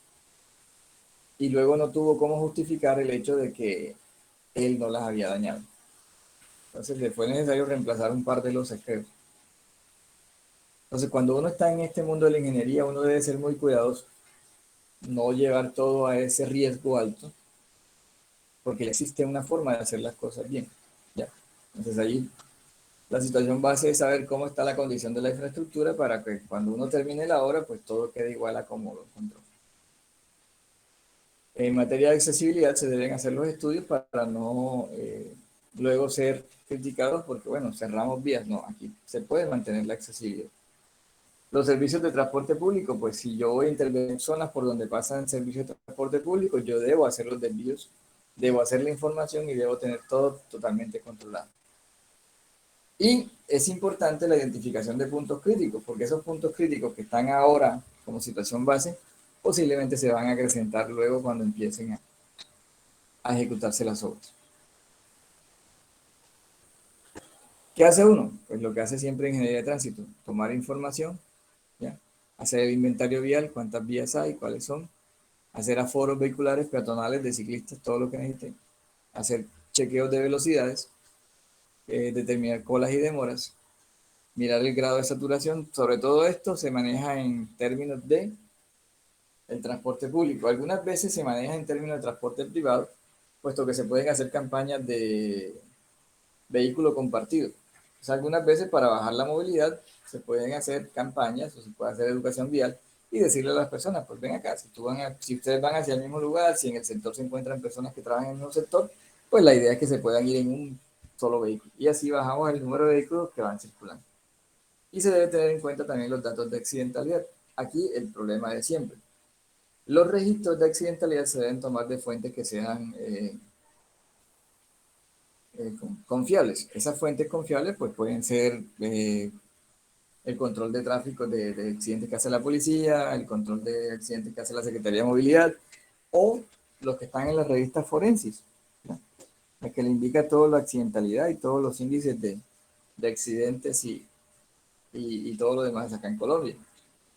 y luego no tuvo cómo justificar el hecho de que él no las había dañado. Entonces le fue necesario reemplazar un par de losas, creo. Entonces cuando uno está en este mundo de la ingeniería, uno debe ser muy cuidadoso, no llevar todo a ese riesgo alto, porque ya existe una forma de hacer las cosas bien, ¿ya? Entonces ahí la situación base es saber cómo está la condición de la infraestructura para que cuando uno termine la obra, pues todo quede igual a como lo encontró. En materia de accesibilidad se deben hacer los estudios para no luego ser criticados porque, bueno, cerramos vías. No, aquí se puede mantener la accesibilidad. Los servicios de transporte público, pues si yo voy a intervenir en zonas por donde pasan servicios de transporte público, yo debo hacer los desvíos, debo hacer la información y debo tener todo totalmente controlado. Y es importante la identificación de puntos críticos, porque esos puntos críticos que están ahora como situación base, posiblemente se van a acrecentar luego cuando empiecen a ejecutarse las obras. ¿Qué hace uno? Pues lo que hace siempre en ingeniería de tránsito: tomar información, ¿ya?, hacer el inventario vial, cuántas vías hay, cuáles son, hacer aforos vehiculares, peatonales, de ciclistas, todo lo que necesiten, hacer chequeos de velocidades, determinar colas y demoras, mirar el grado de saturación. Sobre todo esto se maneja en términos de el transporte público. Algunas veces se maneja en términos de transporte privado, puesto que se pueden hacer campañas de vehículo compartido. O sea, algunas veces para bajar la movilidad se pueden hacer campañas o se puede hacer educación vial y decirle a las personas, pues ven acá, si ustedes van hacia el mismo lugar, si en el sector se encuentran personas que trabajan en el mismo sector, pues la idea es que se puedan ir en un solo vehículo. Y así bajamos el número de vehículos que van circulando. Y se debe tener en cuenta también los datos de accidentalidad. Aquí el problema de siempre. Los registros de accidentalidad se deben tomar de fuentes que sean confiables. Esas fuentes confiables pues pueden ser el control de tráfico de accidentes que hace la policía, el control de accidentes que hace la Secretaría de Movilidad o los que están en las revistas forenses, ¿no? La que le indica toda la accidentalidad y todos los índices de accidentes y todo lo demás acá en Colombia.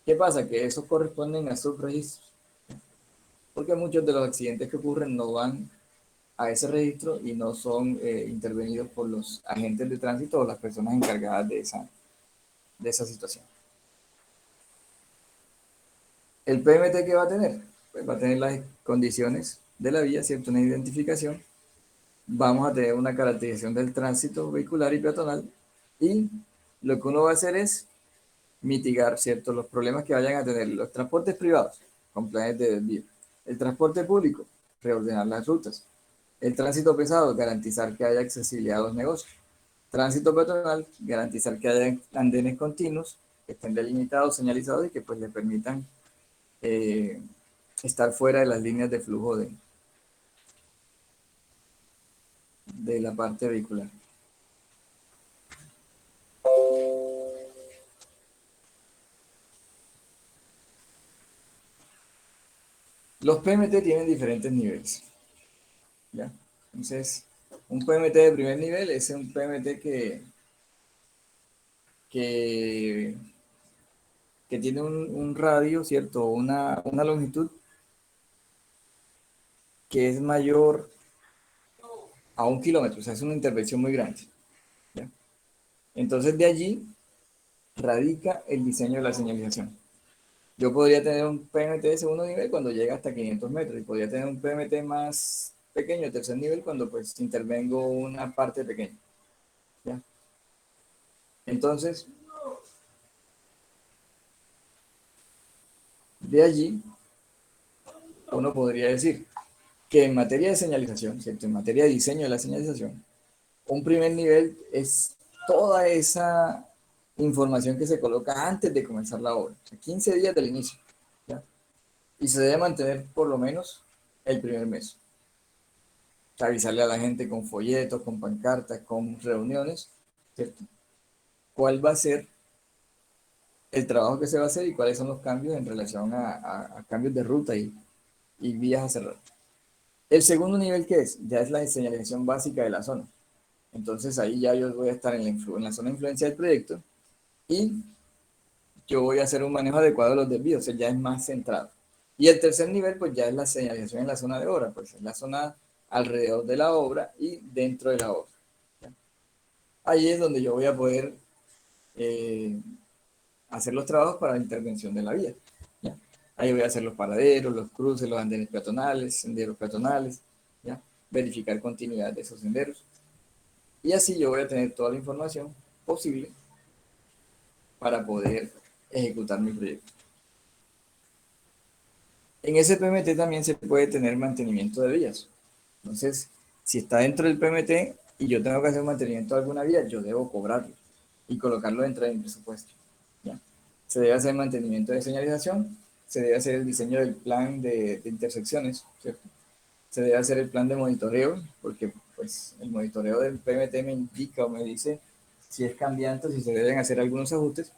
¿Qué pasa? Que esos corresponden a subregistros, porque muchos de los accidentes que ocurren no van a ese registro y no son intervenidos por los agentes de tránsito o las personas encargadas de esa situación. ¿El PMT qué va a tener? Pues va a tener las condiciones de la vía, ¿cierto? Una identificación. Vamos a tener una caracterización del tránsito vehicular y peatonal y lo que uno va a hacer es mitigar, ¿cierto? Los problemas que vayan a tener los transportes privados con planes de desvío. El transporte público, reordenar las rutas. El tránsito pesado, garantizar que haya accesibilidad a los negocios. Tránsito peatonal, garantizar que haya andenes continuos, que estén delimitados, señalizados y que pues le permitan estar fuera de las líneas de flujo de la parte vehicular. Los PMT tienen diferentes niveles, ¿ya? Entonces, un PMT de primer nivel es un PMT que tiene un radio, ¿cierto? Una longitud que es mayor a 1 kilómetro, o sea, es una intervención muy grande, ¿ya? Entonces, de allí radica el diseño de la señalización. Yo podría tener un PMT de segundo nivel cuando llega hasta 500 metros y podría tener un PMT más pequeño, de tercer nivel, cuando pues intervengo una parte pequeña, ¿ya? Entonces, de allí, uno podría decir que en materia de señalización, ¿cierto? En materia de diseño de la señalización, un primer nivel es toda esa información que se coloca antes de comenzar la obra, o sea, 15 días del inicio, ¿ya? Y se debe mantener por lo menos el primer mes. Avisarle a la gente con folletos, con pancartas, con reuniones, ¿cierto? ¿Cuál va a ser el trabajo que se va a hacer y cuáles son los cambios en relación a cambios de ruta y vías a cerrar? El segundo nivel, ¿qué es? Ya es la señalización básica de la zona. Entonces ahí ya yo voy a estar en la zona de influencia del proyecto y yo voy a hacer un manejo adecuado de los desvíos, o sea, ya es más centrado. Y el tercer nivel, pues ya es la señalización en la zona de obra, pues en la zona alrededor de la obra y dentro de la obra. Ahí es donde yo voy a poder hacer los trabajos para la intervención de la vía, ¿ya? Ahí voy a hacer los paraderos, los cruces, los andenes peatonales, senderos peatonales, ¿ya? Verificar continuidad de esos senderos. Y así yo voy a tener toda la información posible para poder ejecutar mi proyecto. En ese PMT también se puede tener mantenimiento de vías. Entonces, si está dentro del PMT y yo tengo que hacer mantenimiento de alguna vía, yo debo cobrarlo y colocarlo dentro de mi presupuesto, ¿ya? Se debe hacer mantenimiento de señalización, se debe hacer el diseño del plan de intersecciones, ¿cierto? Se debe hacer el plan de monitoreo, porque pues el monitoreo del PMT me indica o me dice si es cambiante, si se deben hacer algunos ajustes,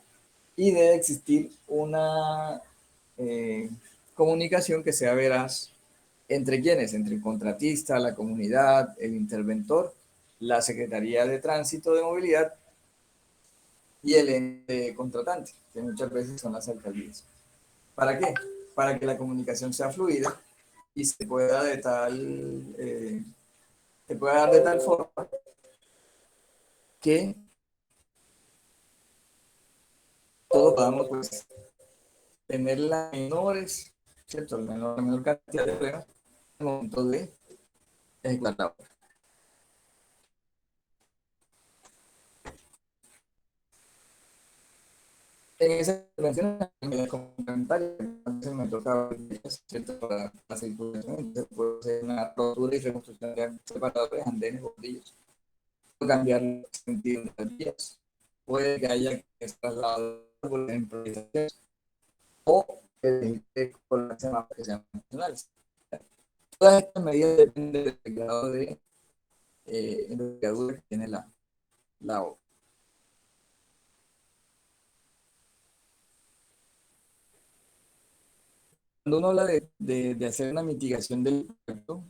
y debe existir una comunicación que sea veraz entre quienes, entre el contratista, la comunidad, el interventor, la Secretaría de Tránsito de Movilidad y el ente contratante, que muchas veces son las alcaldías. ¿Para qué? Para que la comunicación sea fluida y se pueda se pueda dar de tal forma que todos podamos pues tener las menores, ¿cierto? La menor cantidad de problemas en el momento de ejecutar la obra. En esa intervención, complementaria, me toca, ¿cierto? Para la circulación, entonces puede ser una rotura y reconstrucción de separadores, andenes, bordillos. Puede cambiar el sentido de las vías. Puede que haya que trasladar en improvisaciones o que con las semáforos que sean funcionales. Todas estas medidas dependen del grado de envergadura que tiene la obra. Cuando uno habla de hacer una mitigación del impacto,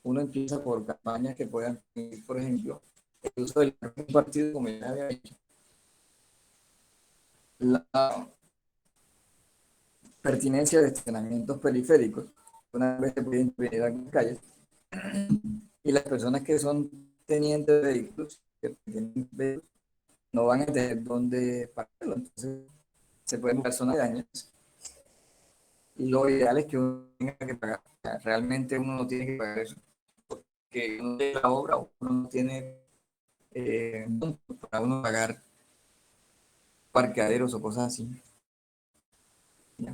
uno empieza por campañas que puedan tener, por ejemplo, el uso del parque compartido, como ya había dicho, la pertinencia de estacionamientos periféricos, una vez se puede intervenir en las calles, y las personas que son tenientes de vehículos, que tienen vehículos, no van a tener dónde pararlo, entonces se pueden buscar zonas de daños. Lo ideal es que uno tenga que pagar, o sea, realmente uno no tiene que pagar eso, porque uno de la obra uno no tiene para uno pagar parqueaderos o cosas así. ¿Ya?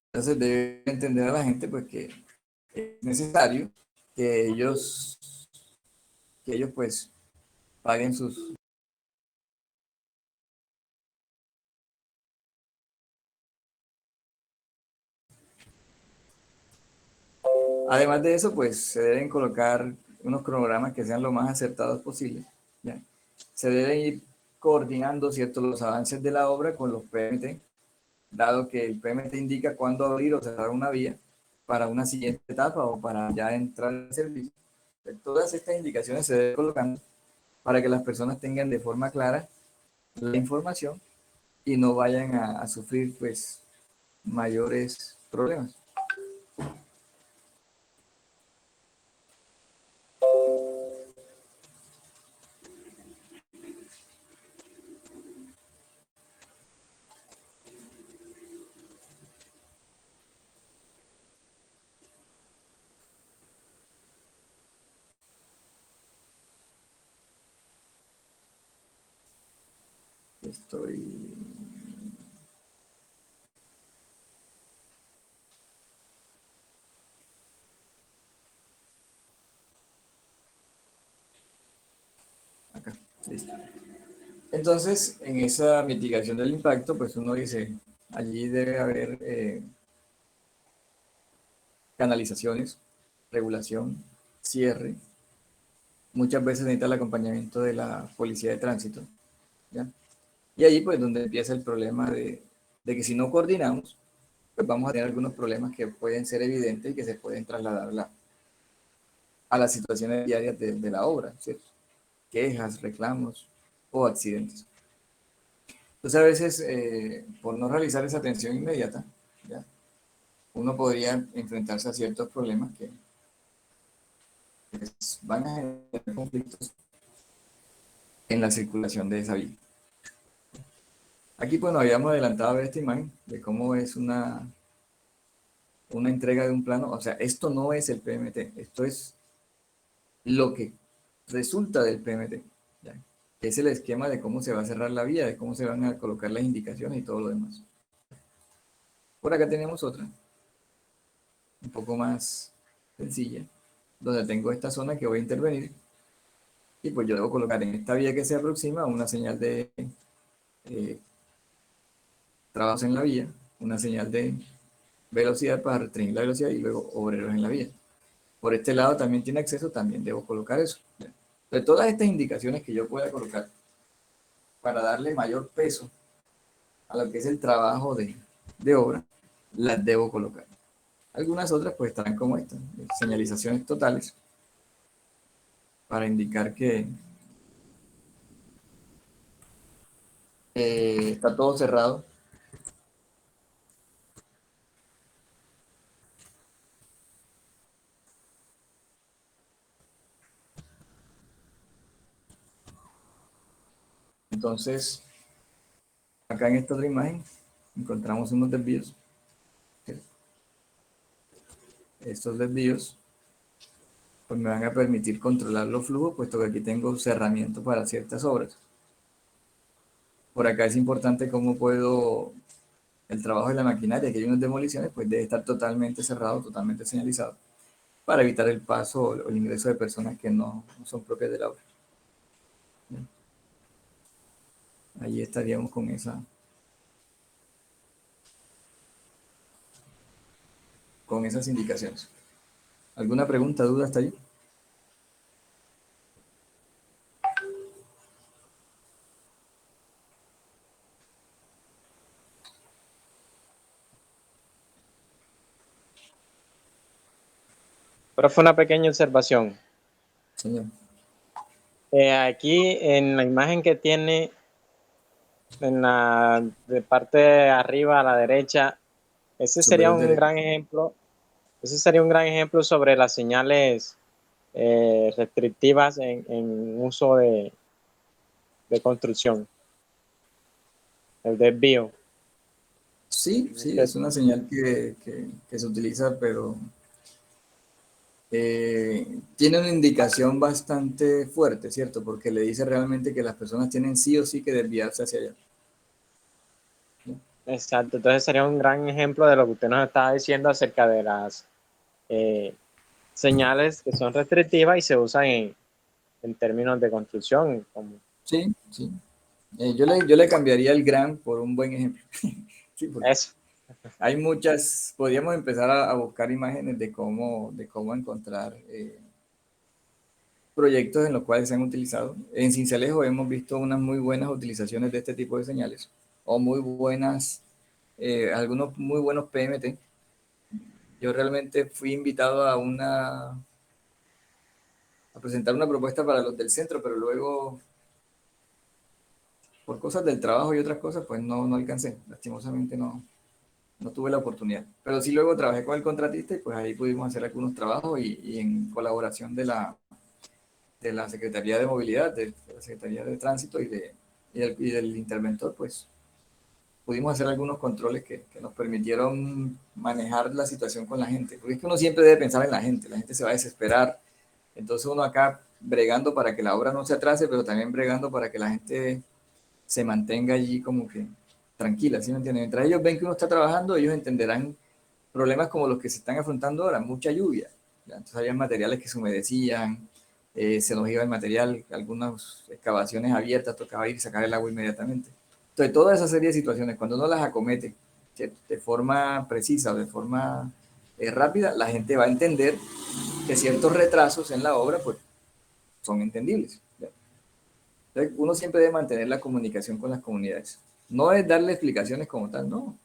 Entonces debe entender a la gente pues que es necesario que ellos pues paguen sus. Además de eso, pues se deben colocar unos cronogramas que sean lo más acertados posible. ¿Ya? Se deben ir coordinando, ¿cierto?, los avances de la obra con los PMT, dado que el PMT indica cuándo abrir o cerrar una vía para una siguiente etapa o para ya entrar al servicio. Todas estas indicaciones se deben colocando para que las personas tengan de forma clara la información y no vayan a sufrir pues mayores problemas. Estoy. Acá, listo. Entonces, en esa mitigación del impacto, pues uno dice, allí debe haber canalizaciones, regulación, cierre. Muchas veces necesita el acompañamiento de la policía de tránsito, ¿ya? Y ahí pues donde empieza el problema de que si no coordinamos, pues vamos a tener algunos problemas que pueden ser evidentes y que se pueden trasladar a las situaciones diarias de la obra, ¿cierto? Quejas, reclamos o accidentes. Entonces a veces, por no realizar esa atención inmediata, ¿ya?, uno podría enfrentarse a ciertos problemas que pues, van a generar conflictos en la circulación de esa vía. Aquí pues nos habíamos adelantado a ver esta imagen de cómo es una entrega de un plano. O sea, esto no es el PMT, esto es lo que resulta del PMT, ¿ya? Es el esquema de cómo se va a cerrar la vía, de cómo se van a colocar las indicaciones y todo lo demás. Por acá tenemos otra, un poco más sencilla, donde tengo esta zona que voy a intervenir y pues yo debo colocar en esta vía que se aproxima una señal de trabajos en la vía, una señal de velocidad para restringir la velocidad y luego obreros en la vía. Por este lado también tiene acceso, también debo colocar eso. De todas estas indicaciones que yo pueda colocar para darle mayor peso a lo que es el trabajo de obra, las debo colocar. Algunas otras pues estarán como estas, señalizaciones totales, para indicar que está todo cerrado. Entonces, acá en esta otra imagen encontramos unos desvíos. Estos desvíos pues me van a permitir controlar los flujos, puesto que aquí tengo cerramiento para ciertas obras. Por acá es importante cómo puedo, el trabajo de la maquinaria, que hay unas demoliciones, pues debe estar totalmente cerrado, totalmente señalizado, para evitar el paso o el ingreso de personas que no son propias de la obra. Allí estaríamos con esas indicaciones. ¿Alguna pregunta, duda hasta allí? Profe, una pequeña observación. Señor. Aquí en la imagen que tiene en la de parte de arriba a la derecha, ese sería un gran ejemplo. Ese sería un gran ejemplo sobre las señales restrictivas en uso de construcción. El desvío. Sí, es una señal que se utiliza, pero tiene una indicación bastante fuerte, ¿cierto? Porque le dice realmente que las personas tienen sí o sí que desviarse hacia allá. Exacto, entonces sería un gran ejemplo de lo que usted nos estaba diciendo acerca de las señales que son restrictivas y se usan en términos de construcción. Sí. Yo le cambiaría el gran por un buen ejemplo. Sí, porque eso. hay muchas, podríamos empezar a buscar imágenes de cómo encontrar proyectos en los cuales se han utilizado. En Sincelejo hemos visto unas muy buenas utilizaciones de este tipo de señales, o muy buenas, algunos muy buenos PMT. Yo realmente fui invitado a presentar una propuesta para los del centro, pero luego, por cosas del trabajo y otras cosas, pues no alcancé. Lastimosamente no tuve la oportunidad. Pero sí luego trabajé con el contratista y pues ahí pudimos hacer algunos trabajos y en colaboración de la Secretaría de Movilidad, de la Secretaría de Tránsito y del interventor, pues pudimos hacer algunos controles que nos permitieron manejar la situación con la gente. Porque es que uno siempre debe pensar en la gente se va a desesperar. Entonces uno acá bregando para que la obra no se atrase, pero también bregando para que la gente se mantenga allí como que tranquila, ¿sí me entienden? Mientras ellos ven que uno está trabajando, ellos entenderán problemas como los que se están afrontando ahora, mucha lluvia. ¿Ya? Entonces había materiales que se humedecían, se nos iba el material, algunas excavaciones abiertas, tocaba ir y sacar el agua inmediatamente. Entonces, toda esa serie de situaciones, cuando uno las acomete de forma precisa o de forma rápida, la gente va a entender que ciertos retrasos en la obra pues, son entendibles. ¿Ya? Entonces, uno siempre debe mantener la comunicación con las comunidades. No es darle explicaciones como tal, no.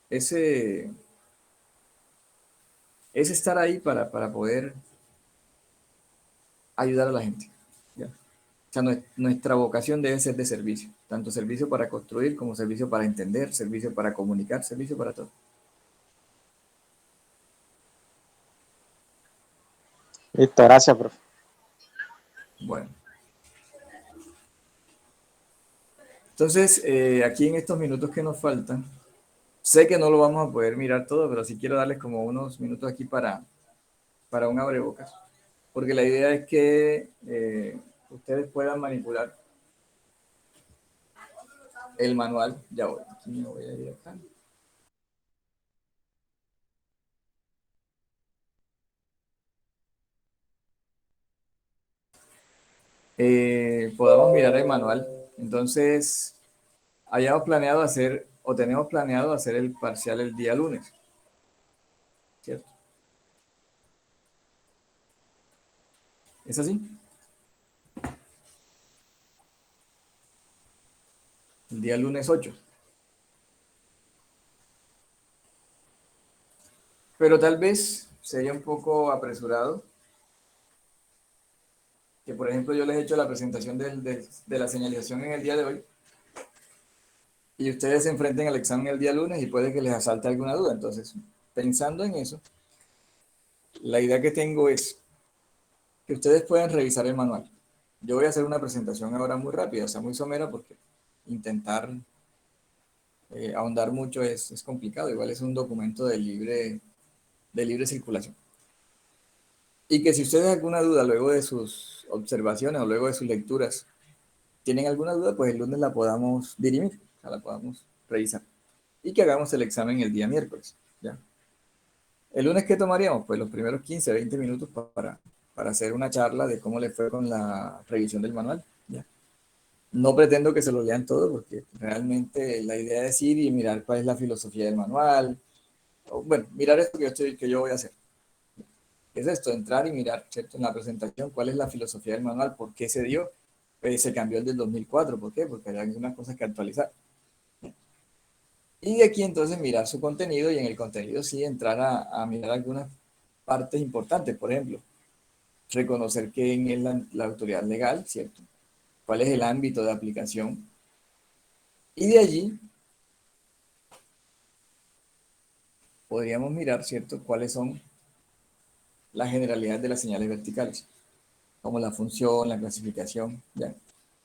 Ese es estar ahí para poder ayudar a la gente. ¿Ya? O sea, nuestra vocación debe ser de servicio, tanto servicio para construir como servicio para entender, servicio para comunicar, servicio para todo. Listo, gracias, profe. Bueno. Entonces, aquí en estos minutos que nos faltan, sé que no lo vamos a poder mirar todo, pero sí quiero darles como unos minutos aquí para un abrebocas, porque la idea es que ustedes puedan manipular el manual. Ya voy, aquí me voy a ir acá. Podamos mirar el manual. Entonces, hayamos planeado hacer, o tenemos planeado hacer el parcial el día lunes, ¿cierto? ¿Es así? El día lunes 8. Pero tal vez sería un poco apresurado que, por ejemplo, yo les he hecho la presentación de la señalización en el día de hoy y ustedes se enfrenten al examen el día lunes y puede que les asalte alguna duda. Entonces, pensando en eso, la idea que tengo es que ustedes puedan revisar el manual. Yo voy a hacer una presentación ahora muy rápida, o sea, muy somera, porque intentar ahondar mucho es complicado. Igual es un documento de libre circulación. Y que si ustedes alguna duda luego de sus observaciones o luego de sus lecturas, tienen alguna duda, pues el lunes la podamos dirimir, o sea, la podamos revisar. Y que hagamos el examen el día miércoles, ¿ya? El lunes, ¿qué tomaríamos? Pues los primeros 15, 20 minutos para hacer una charla de cómo le fue con la revisión del manual, ¿ya? No pretendo que se lo lean todo, porque realmente la idea es ir y mirar cuál es la filosofía del manual, o, bueno, mirar esto que yo voy a hacer. ¿Qué es esto? Entrar y mirar, ¿cierto? En la presentación, cuál es la filosofía del manual, por qué se dio, se cambió el del 2004, ¿por qué? Porque hay algunas cosas que actualizar. Y de aquí entonces mirar su contenido, y en el contenido sí entrar a mirar algunas partes importantes, por ejemplo, reconocer quién es la autoridad legal, ¿cierto? ¿Cuál es el ámbito de aplicación? Y de allí podríamos mirar, ¿cierto?, cuáles son las generalidades de las señales verticales, como la función, la clasificación, ¿ya?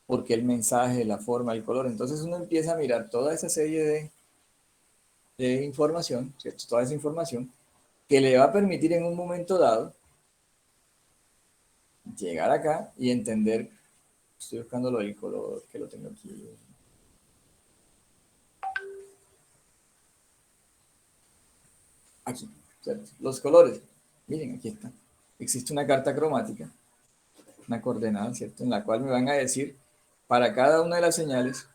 ¿Por qué el mensaje, la forma, el color? Entonces uno empieza a mirar toda esa serie de información, ¿cierto? Toda esa información que le va a permitir en un momento dado llegar acá y entender. Estoy buscando lo del color, que lo tengo aquí. Aquí, ¿cierto? Los colores. Miren, aquí está. Existe una carta cromática, una coordenada, ¿cierto? En la cual me van a decir para cada una de las señales,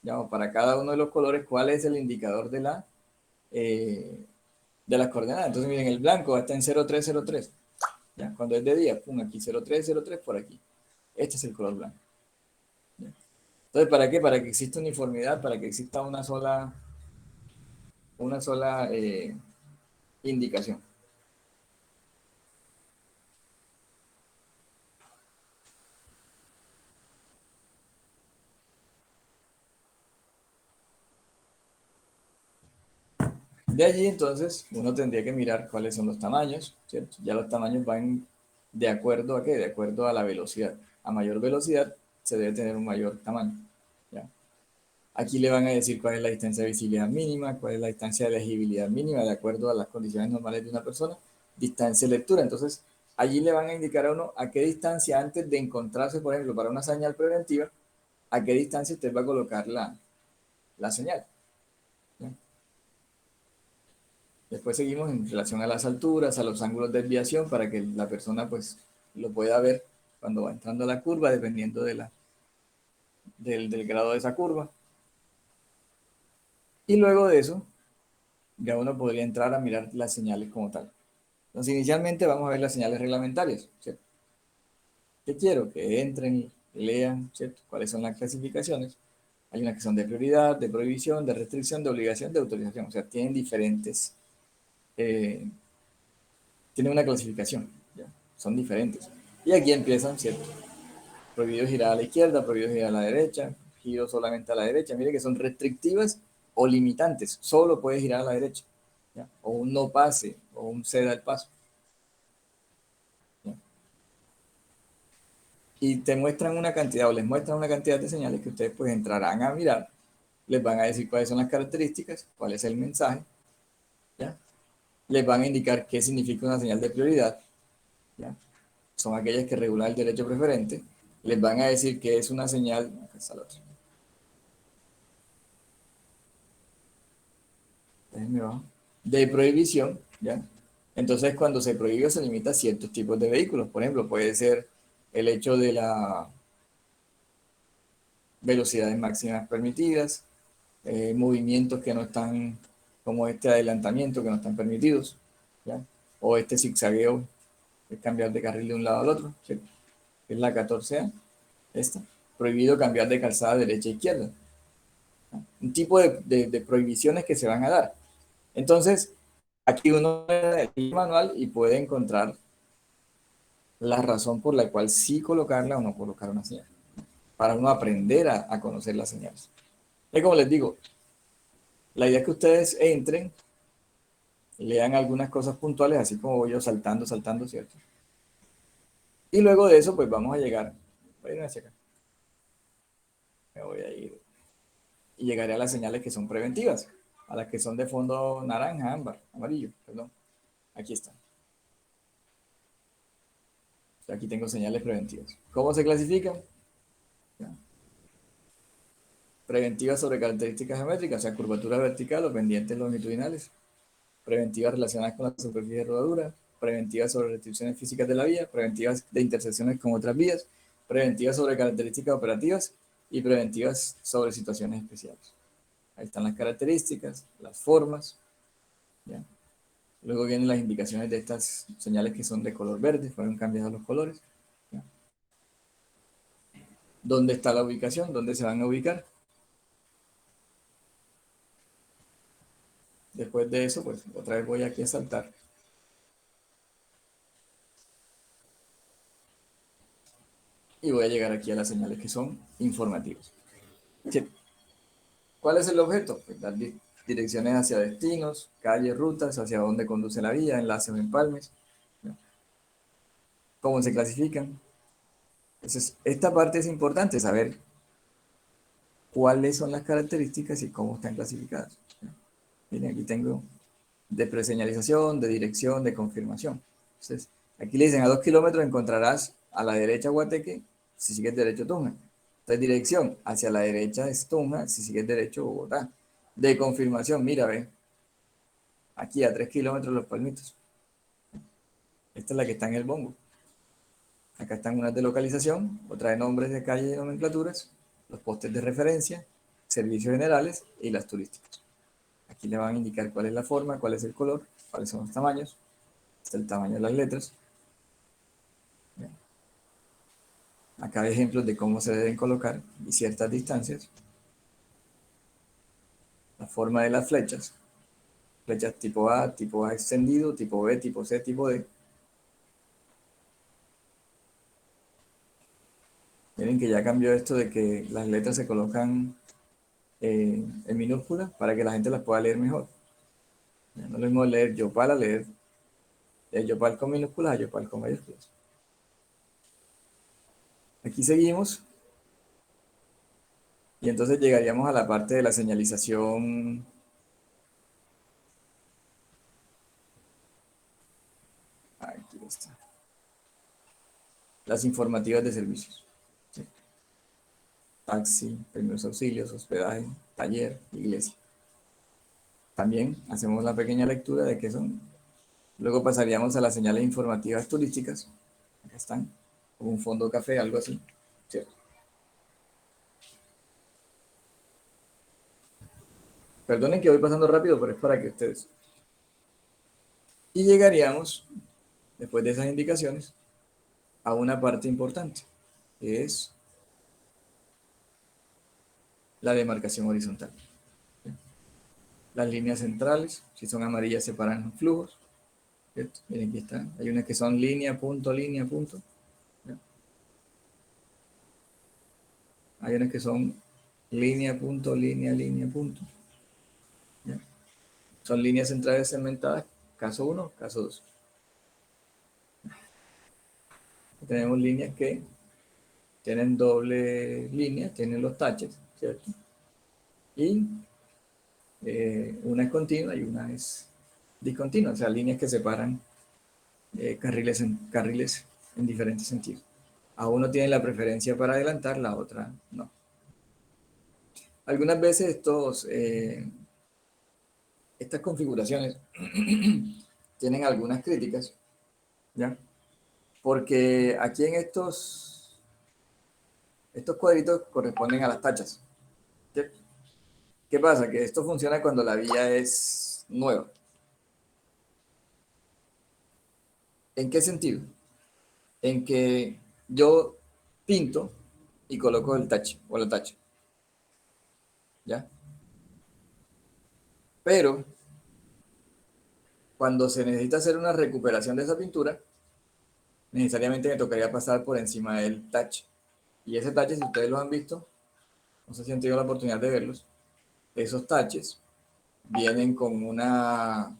ya, o para cada uno de los colores, cuál es el indicador de las coordenadas. Entonces, miren, el blanco está en 0303. ¿Ya? Cuando es de día, pum, aquí 0303 por aquí. Este es el color blanco. ¿Ya? Entonces, ¿para qué? Para que exista uniformidad, para que exista una sola indicación. De allí, entonces, uno tendría que mirar cuáles son los tamaños, ¿cierto? Ya los tamaños van de acuerdo a qué, de acuerdo a la velocidad. A mayor velocidad se debe tener un mayor tamaño, ¿ya? Aquí le van a decir cuál es la distancia de visibilidad mínima, cuál es la distancia de legibilidad mínima, de acuerdo a las condiciones normales de una persona, distancia de lectura. Entonces, allí le van a indicar a uno a qué distancia, antes de encontrarse, por ejemplo, para una señal preventiva, a qué distancia usted va a colocar la señal, ¿ya? Después seguimos en relación a las alturas, a los ángulos de desviación, para que la persona pues lo pueda ver cuando va entrando a la curva, dependiendo del grado de esa curva. Y luego de eso, ya uno podría entrar a mirar las señales como tal. Entonces, inicialmente vamos a ver las señales reglamentarias, ¿cierto? ¿Qué quiero? Que entren, lean, ¿cierto? ¿Cuáles son las clasificaciones? Hay unas que son de prioridad, de prohibición, de restricción, de obligación, de autorización. O sea, tienen diferentes, tienen una clasificación, ¿ya? Son diferentes. Y aquí empiezan, ¿cierto? Prohibido girar a la izquierda, prohibido girar a la derecha, giro solamente a la derecha. Mire que son restrictivas o limitantes. Solo puede girar a la derecha, ¿ya? O un no pase, o un ceda el paso, ¿ya? Y te muestran una cantidad, o les muestran una cantidad de señales que ustedes pues entrarán a mirar. Les van a decir cuáles son las características, cuál es el mensaje, ¿ya? Les van a indicar qué significa una señal de prioridad, ¿ya? Son aquellas que regulan el derecho preferente. Les van a decir que es una señal, acá está la otra. Déjenme bajo. De prohibición, ¿ya? Entonces, cuando se prohíbe o se limita ciertos tipos de vehículos, por ejemplo, puede ser el hecho de las velocidades máximas permitidas, movimientos que no están, como este adelantamiento, que no están permitidos, ¿ya? O este zigzagueo, es cambiar de carril de un lado al otro, ¿cierto? Es la 14A, esta. Prohibido cambiar de calzada derecha a izquierda. ¿Ya? Un tipo de prohibiciones que se van a dar. Entonces, aquí uno ve el manual y puede encontrar la razón por la cual sí colocarla o no colocar una señal, para uno aprender a conocer las señales. Es como les digo, la idea es que ustedes entren, lean algunas cosas puntuales, así como voy yo saltando, ¿cierto? Y luego de eso, pues vamos a llegar Voy a irme hacia acá. Me voy a ir. Y llegaré a las señales que son preventivas, a las que son de fondo naranja, ámbar, amarillo, perdón. Aquí están. Aquí tengo señales preventivas. ¿Cómo se clasifican? Preventivas sobre características geométricas, o sea, curvatura vertical o pendientes longitudinales. Preventivas relacionadas con la superficie de rodadura. Preventivas sobre restricciones físicas de la vía. Preventivas de intersecciones con otras vías. Preventivas sobre características operativas. Y preventivas sobre situaciones especiales. Ahí están las características, las formas. ¿Ya? Luego vienen las indicaciones de estas señales que son de color verde, fueron cambiados los colores. ¿Ya? ¿Dónde está la ubicación? ¿Dónde se van a ubicar? Después de eso, pues otra vez voy aquí a saltar. Y voy a llegar aquí a las señales que son informativas. ¿Sí? ¿Cuál es el objeto? Pues dar direcciones hacia destinos, calles, rutas, hacia dónde conduce la vía, enlaces o empalmes. ¿Ya? ¿Cómo se clasifican? Entonces, esta parte es importante, saber cuáles son las características y cómo están clasificadas. ¿Ya? Miren, aquí tengo de preseñalización, de dirección, de confirmación. Entonces, aquí le dicen a 2 kilómetros encontrarás a la derecha Guateque, si sigues derecho Tunja. Entonces, dirección hacia la derecha es Tunja, si sigues derecho Bogotá. De confirmación, mira, ve, aquí a 3 kilómetros Los Palmitos. Esta es la que está en el bombo. Acá están unas de localización, otra de nombres de calle y nomenclaturas, los postes de referencia, servicios generales y las turísticas. Aquí le van a indicar cuál es la forma, cuál es el color, cuáles son los tamaños. Este es el tamaño de las letras. Bien. Acá hay ejemplos de cómo se deben colocar y ciertas distancias. La forma de las flechas. Flechas tipo A extendido, tipo B, tipo C, tipo D. Miren que ya cambió esto de que las letras se colocan en minúsculas para que la gente las pueda leer mejor. Ya no es lo mismo leer Yopal a leer Yopal con minúsculas a Yopal con mayúsculas. Aquí seguimos. Y entonces llegaríamos a la parte de la señalización. Aquí está. Las informativas de servicios. ¿Sí? Taxi, primeros auxilios, hospedaje, taller, iglesia. También hacemos la pequeña lectura de qué son. Luego pasaríamos a las señales informativas turísticas. Acá están, como un fondo café, algo así. ¿Cierto? Perdonen que voy pasando rápido, pero es para que ustedes. Y llegaríamos, después de esas indicaciones, a una parte importante, que es la demarcación horizontal. Las líneas centrales, si son amarillas, separan flujos. ¿Cierto? Miren, aquí están. Hay unas que son línea, punto, línea, punto. ¿Ya? Hay unas que son línea, punto, línea, línea, punto. ¿Ya? Son líneas centrales segmentadas, caso 1, caso 2. Tenemos líneas que tienen doble línea, tienen los taches, ¿cierto? Y una es continua y una es discontinua, o sea, líneas que separan carriles en diferentes sentidos. A uno tiene la preferencia para adelantar, la otra no. Algunas veces estas configuraciones tienen algunas críticas, ¿ya? Porque aquí en estos cuadritos corresponden a las tachas. ¿Cierto? ¿Qué pasa? Que esto funciona cuando la vía es nueva. ¿En qué sentido? En que yo pinto y coloco el tache o la tacha. ¿Ya? Pero cuando se necesita hacer una recuperación de esa pintura, necesariamente me tocaría pasar por encima del tache. Y ese tache, si ustedes lo han visto, no sé si han tenido la oportunidad de verlos, esos taches vienen con una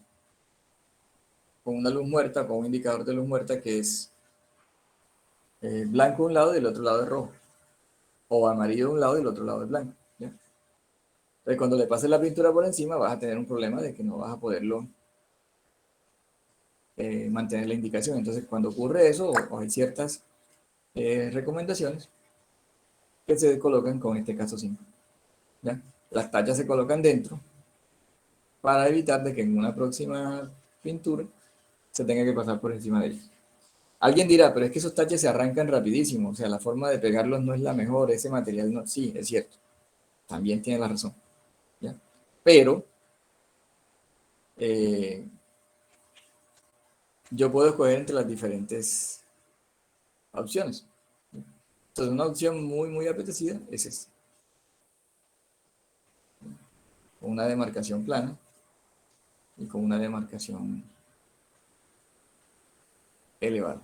luz muerta, con un indicador de luz muerta que es blanco de un lado y el otro lado es rojo. o amarillo de un lado y el otro lado es blanco. ¿Ya? Entonces, cuando le pases la pintura por encima, vas a tener un problema de que no vas a poderlo mantener la indicación. Entonces, cuando ocurre eso, o hay ciertas recomendaciones que se colocan con este caso 5. ¿Ya? Las tachas se colocan dentro para evitar de que en una próxima pintura se tenga que pasar por encima de ellos. Alguien dirá, pero es que esos taches se arrancan rapidísimo, o sea, la forma de pegarlos no es la mejor, ese material no. Sí, es cierto, también tiene la razón. ¿Ya? Pero yo puedo escoger entre las diferentes opciones. Entonces, una opción muy apetecida es esta. Con una demarcación plana y con una demarcación elevada.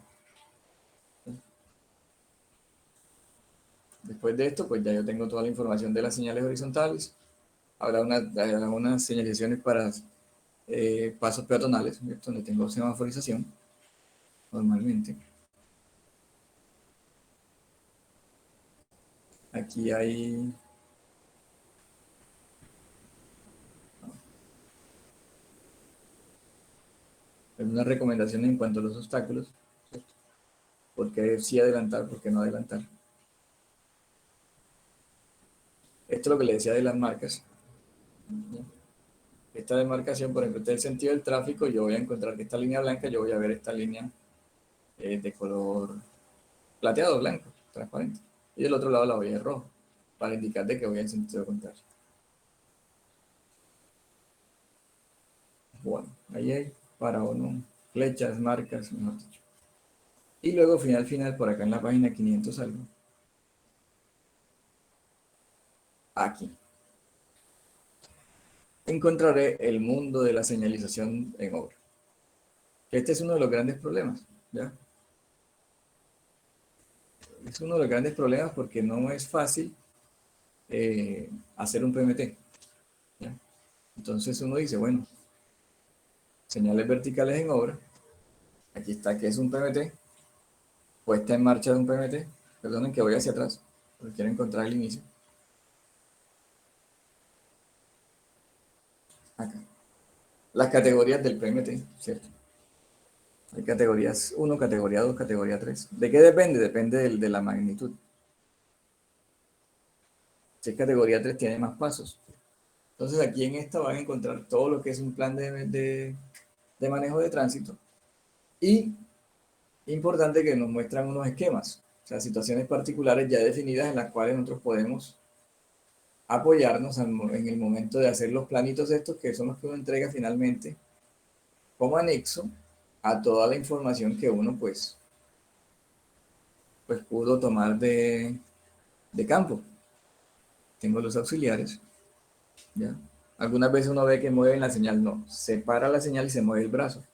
Después de esto, pues ya yo tengo toda la información de las señales horizontales. Habrá unas señalizaciones para pasos peatonales, donde tengo semaforización, normalmente. Aquí hay algunas recomendaciones en cuanto a los obstáculos, ¿cierto? ¿Por qué sí adelantar, por qué no adelantar? Esto es lo que le decía de las marcas. Esta demarcación, por ejemplo, este es el sentido del tráfico. Yo voy a encontrar que esta línea blanca, yo voy a ver esta línea de color plateado, blanco, transparente. Y del otro lado la voy a ver rojo, para indicar de que voy en sentido contrario. Bueno, ahí hay para uno flechas, marcas, mejor dicho. Y luego final, por acá en la página 500 algo. Aquí encontraré el mundo de la señalización en obra. Este es uno de los grandes problemas, ¿ya? Es uno de los grandes problemas porque no es fácil hacer un PMT, ¿ya? Entonces uno dice, bueno, señales verticales en obra, aquí está que es un PMT, puesta en marcha de un PMT, perdonen que voy hacia atrás, porque quiero encontrar el inicio. Acá. Las categorías del PMT, ¿cierto? Hay categorías 1, categoría 2, categoría 3. ¿De qué depende? Depende de la magnitud. Si es categoría 3 tiene más pasos. Entonces aquí en esta van a encontrar todo lo que es un plan de manejo de tránsito. Y importante que nos muestran unos esquemas, o sea, situaciones particulares ya definidas en las cuales nosotros podemos apoyarnos en el momento de hacer los planitos estos, que son los que uno entrega finalmente como anexo a toda la información que uno pues pudo tomar de campo. Tengo los auxiliares, ¿ya? Algunas veces uno ve que mueven la señal, no, separa la señal y se mueve el brazo.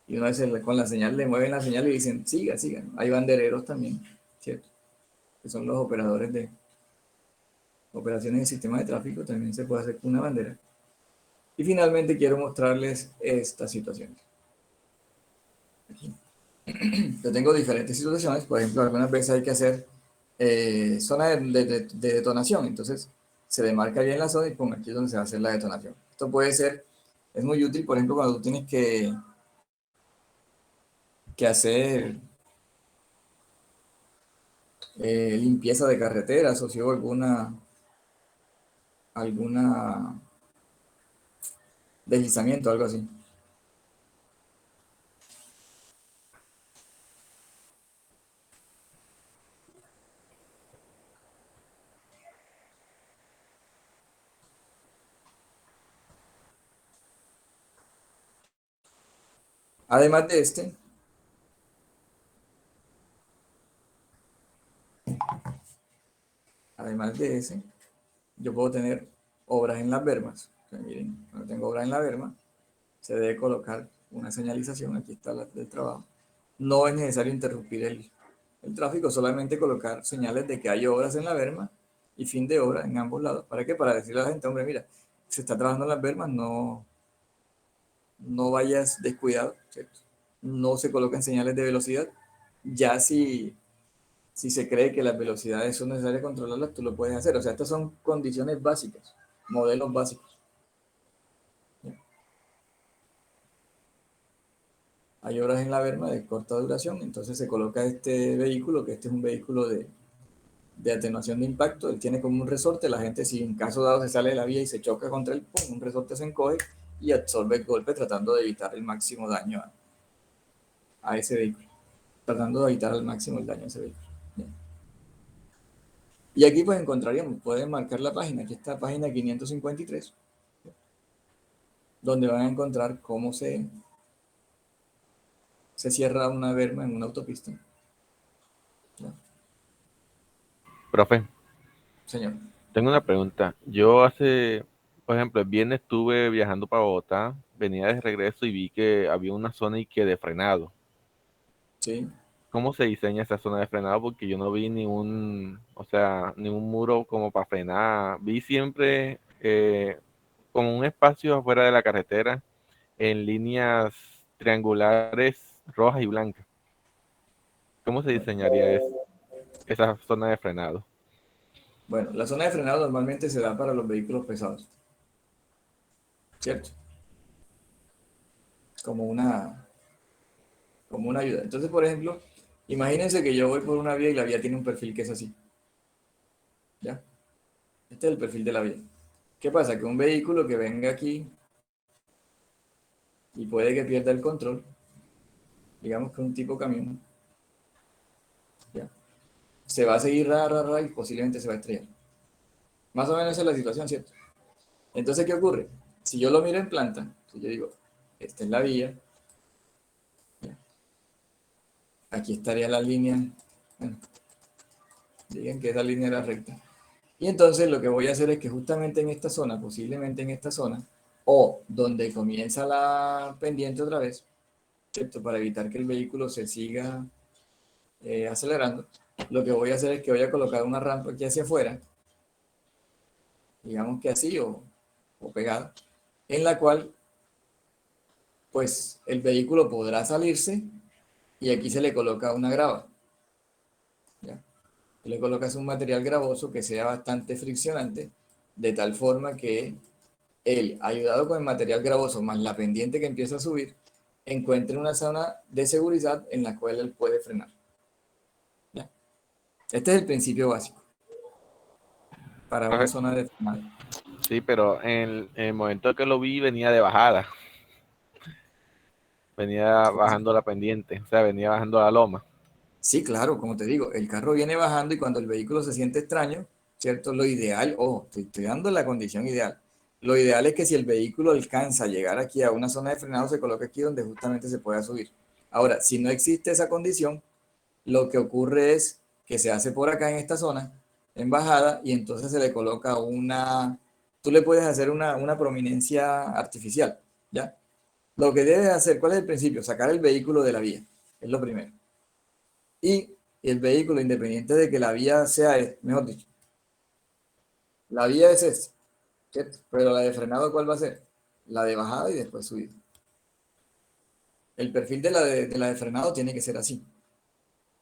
Y una vez con la señal le mueven la señal y dicen, siga. Hay bandereros también, ¿cierto? Que son los operadores de operaciones de sistema de tráfico, también se puede hacer con una bandera. Y finalmente quiero mostrarles estas situaciones. Aquí. Yo tengo diferentes situaciones, por ejemplo, algunas veces hay que hacer zona de detonación, entonces se demarca bien la zona y pongo aquí donde se va a hacer la detonación. Esto puede ser, es muy útil, por ejemplo, cuando tú tienes que hacer limpieza de carreteras o si hubo alguna deslizamiento, algo así. Además de ese, yo puedo tener obras en las bermas. O sea, miren, cuando tengo obras en la berma, se debe colocar una señalización, aquí está la del trabajo. No es necesario interrumpir el tráfico, solamente colocar señales de que hay obras en la berma y fin de obra en ambos lados. ¿Para qué? Para decirle a la gente, hombre, mira, se está trabajando en las bermas, no vayas descuidado, ¿cierto? No se colocan señales de velocidad. Ya si si se cree que las velocidades son necesarias controlarlas, tú lo puedes hacer. O sea, estas son condiciones básicas, modelos básicos. Hay obras en la berma de corta duración, entonces se coloca este vehículo, que este es un vehículo de atenuación de impacto. Él tiene como un resorte, la gente si en caso dado se sale de la vía y se choca contra el pum, un resorte se encoge y absorbe el golpe tratando de evitar el máximo daño a ese vehículo, tratando de evitar al máximo el daño a ese vehículo. Bien. Y aquí pues encontraríamos, pueden marcar la página, aquí está página 553, donde van a encontrar cómo se cierra una berma en una autopista. ¿Ya? Profe, Señor. tengo una pregunta. Por ejemplo, el viernes estuve viajando para Bogotá, venía de regreso y vi que había una zona y que de frenado. Sí. ¿Cómo se diseña esa zona de frenado? Porque yo no vi o sea, ningún muro como para frenar. Vi siempre como un espacio afuera de la carretera en líneas triangulares rojas y blancas. ¿Cómo se diseñaría esa zona de frenado? Bueno, la zona de frenado normalmente se da para los vehículos pesados, ¿cierto? Como una ayuda. Entonces, por ejemplo, imagínense que yo voy por una vía y la vía tiene un perfil que es así, ¿ya? Este es el perfil de la vía. ¿Qué pasa? Que un vehículo que venga aquí y puede que pierda el control, digamos que un tipo camión, ¿ya? Se va a seguir y posiblemente se va a estrellar. Más o menos esa es la situación, ¿cierto? Entonces, ¿qué ocurre? Si yo lo miro en planta, si yo digo, esta es la vía, ¿ya? Aquí estaría la línea, bueno, digan que esa línea era recta. Y entonces lo que voy a hacer es que justamente en esta zona, posiblemente en esta zona, o donde comienza la pendiente otra vez, ¿cierto? Para evitar que el vehículo se siga acelerando, lo que voy a hacer es que voy a colocar una rampa aquí hacia afuera, digamos que así o pegada, en la cual pues el vehículo podrá salirse y aquí se le coloca una grava, ¿ya? Le colocas un material gravoso que sea bastante friccionante, de tal forma que él, ayudado con el material gravoso más la pendiente que empieza a subir, encuentre una zona de seguridad en la cual él puede frenar. ¿Ya? Este es el principio básico para una Profe, zona de frenado. sí, pero en el momento que lo vi venía de bajada, venía bajando la pendiente, o sea, venía bajando la loma. Sí, claro, como te digo, el carro viene bajando y cuando el vehículo se siente extraño, ¿cierto? Lo ideal, ojo, estoy dando la condición ideal. Lo ideal es que si el vehículo alcanza a llegar aquí a una zona de frenado, se coloque aquí donde justamente se pueda subir. Ahora, si no existe esa condición, lo que ocurre es que se hace por acá en esta zona, en bajada, y entonces se le coloca tú le puedes hacer una prominencia artificial, ¿ya? Lo que debes hacer, ¿cuál es el principio? Sacar el vehículo de la vía, es lo primero. Y el vehículo, independiente de que la vía sea, mejor dicho, la vía es esta, ¿cierto? Pero la de frenado, ¿cuál va a ser? La de bajada y después subida. El perfil de la de frenado tiene que ser así,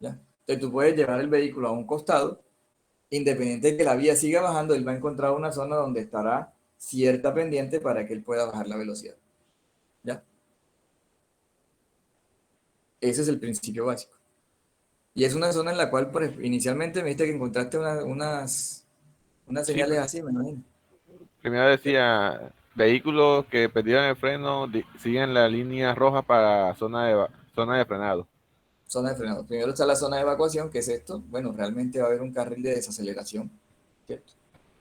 ¿ya? Entonces tú puedes llevar el vehículo a un costado, independiente de que la vía siga bajando, él va a encontrar una zona donde estará cierta pendiente para que él pueda bajar la velocidad, ¿ya? Ese es el principio básico. Y es una zona en la cual inicialmente me dijiste que encontraste unas Sí, señales así, me imagino. primero decía, vehículos que perdieron el freno siguen la línea roja para zona de frenado. Zona de frenado. Primero está la zona de evacuación, que es esto. Bueno, realmente va a haber un carril de desaceleración, ¿cierto?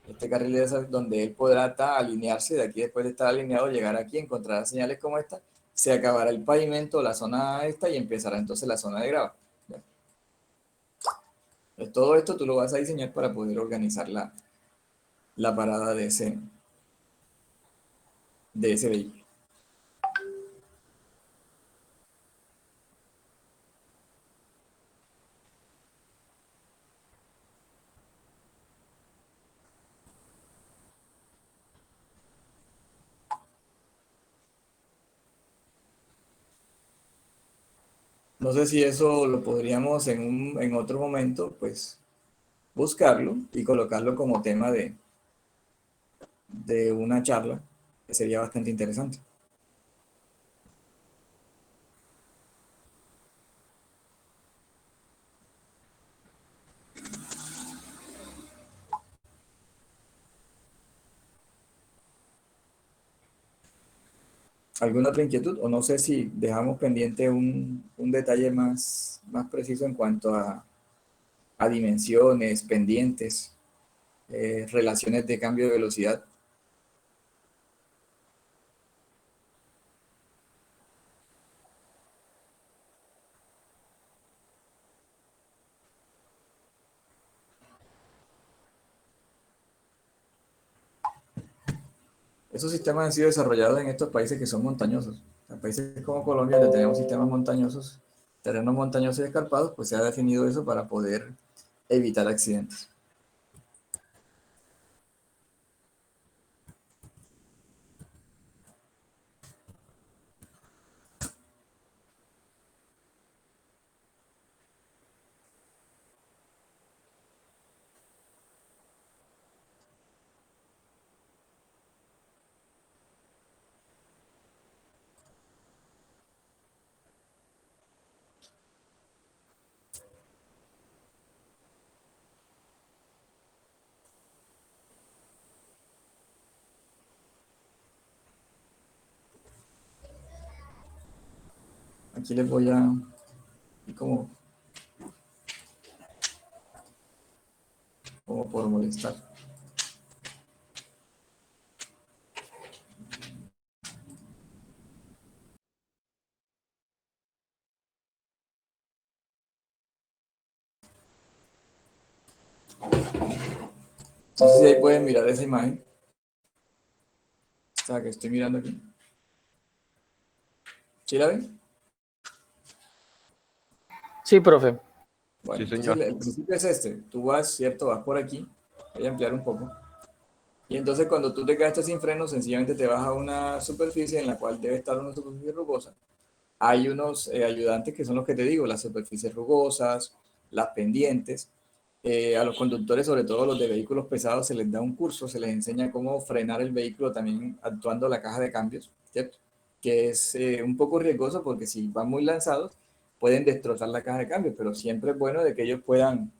Este carril de donde él podrá alinearse, de aquí después de estar alineado, llegar aquí, encontrará señales como esta, se acabará el pavimento, la zona esta, y empezará entonces la zona de grava. ¿Ya? Pues todo esto tú lo vas a diseñar para poder organizar la parada de ese vehículo. No sé si eso lo podríamos en otro momento, pues, buscarlo y colocarlo como tema de una charla, que sería bastante interesante. ¿Alguna otra inquietud? O no sé si dejamos pendiente un detalle más preciso en cuanto a dimensiones, pendientes, relaciones de cambio de velocidad. Esos sistemas han sido desarrollados en estos países que son montañosos. En países como Colombia, donde tenemos sistemas montañosos, terrenos montañosos y escarpados, pues se ha definido eso para poder evitar accidentes. Aquí les voy a, como por molestar. Entonces ahí pueden mirar esa imagen. O sea, que estoy mirando aquí. ¿Sí la ven? Sí, profe. Bueno, Sí, señor. entonces el principio es este. Tú vas, ¿cierto? Vas por aquí. Voy a ampliar un poco. Y entonces cuando tú te quedaste sin freno, sencillamente te vas a una superficie en la cual debe estar una superficie rugosa. Hay unos ayudantes que son los que te digo, las superficies rugosas, las pendientes. A los conductores, sobre todo los de vehículos pesados, se les da un curso, se les enseña cómo frenar el vehículo también actuando la caja de cambios, ¿cierto? Que es un poco riesgoso porque si van muy lanzados pueden destrozar la caja de cambios, pero siempre es bueno de que ellos puedan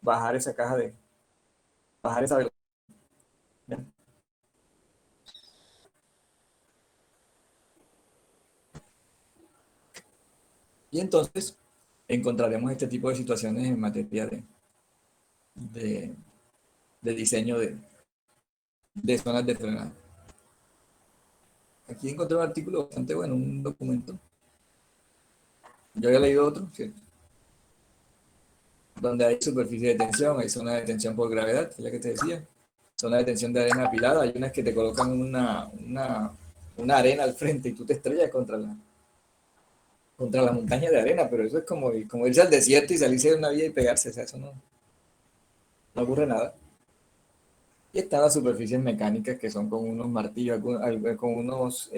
bajar esa bajar esa velocidad. ¿Bien? Y entonces encontraremos este tipo de situaciones en materia de, de diseño de zonas de frenado. Aquí encontré un artículo bastante bueno, un documento. Yo había leído otro, ¿cierto? Donde hay superficie de tensión, hay zona de tensión por gravedad, que es la que te decía. Zona de tensión de arena apilada, hay unas que te colocan una arena al frente y tú te estrellas contra la montaña de arena, pero eso es como irse al desierto y salirse de una vía y pegarse, o sea, eso no ocurre nada. Y están las superficies mecánicas que son con unos martillos, con unos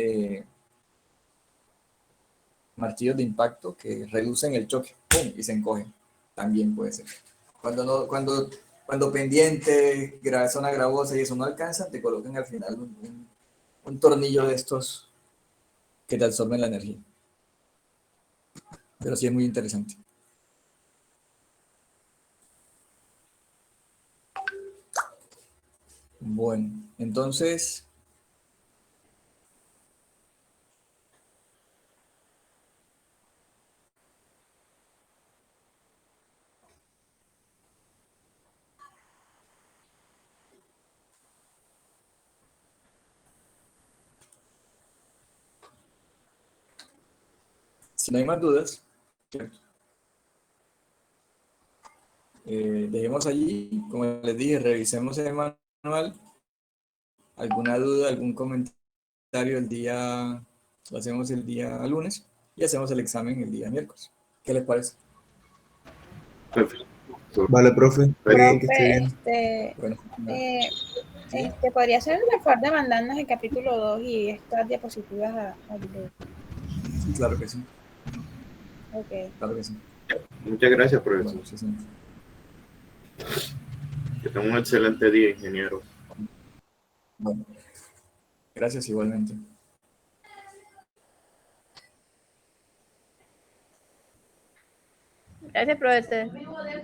martillos de impacto que reducen el choque, ¡pum! Y se encogen. También puede ser. Cuando pendiente, zona gravosa y eso no alcanza, te colocan al final un tornillo de estos que te absorben la energía. Pero sí es muy interesante. Bueno, entonces, si no hay más dudas, ¿cierto? Dejemos allí, como les dije, revisemos el manual. ¿Alguna duda, algún comentario lo hacemos el día lunes y hacemos el examen el día miércoles? ¿Qué les parece? Perfecto. Vale, profe. Está bien, que esté bien. Bueno, ¿Podría ser el mejor de mandarnos el capítulo 2 y estas diapositivas al video? sí, claro que sí. Ok. Claro que sí. Muchas gracias, profesor. Bueno, sí, sí. Que tenga un excelente día, ingeniero. Bueno, gracias igualmente. Gracias, profesor.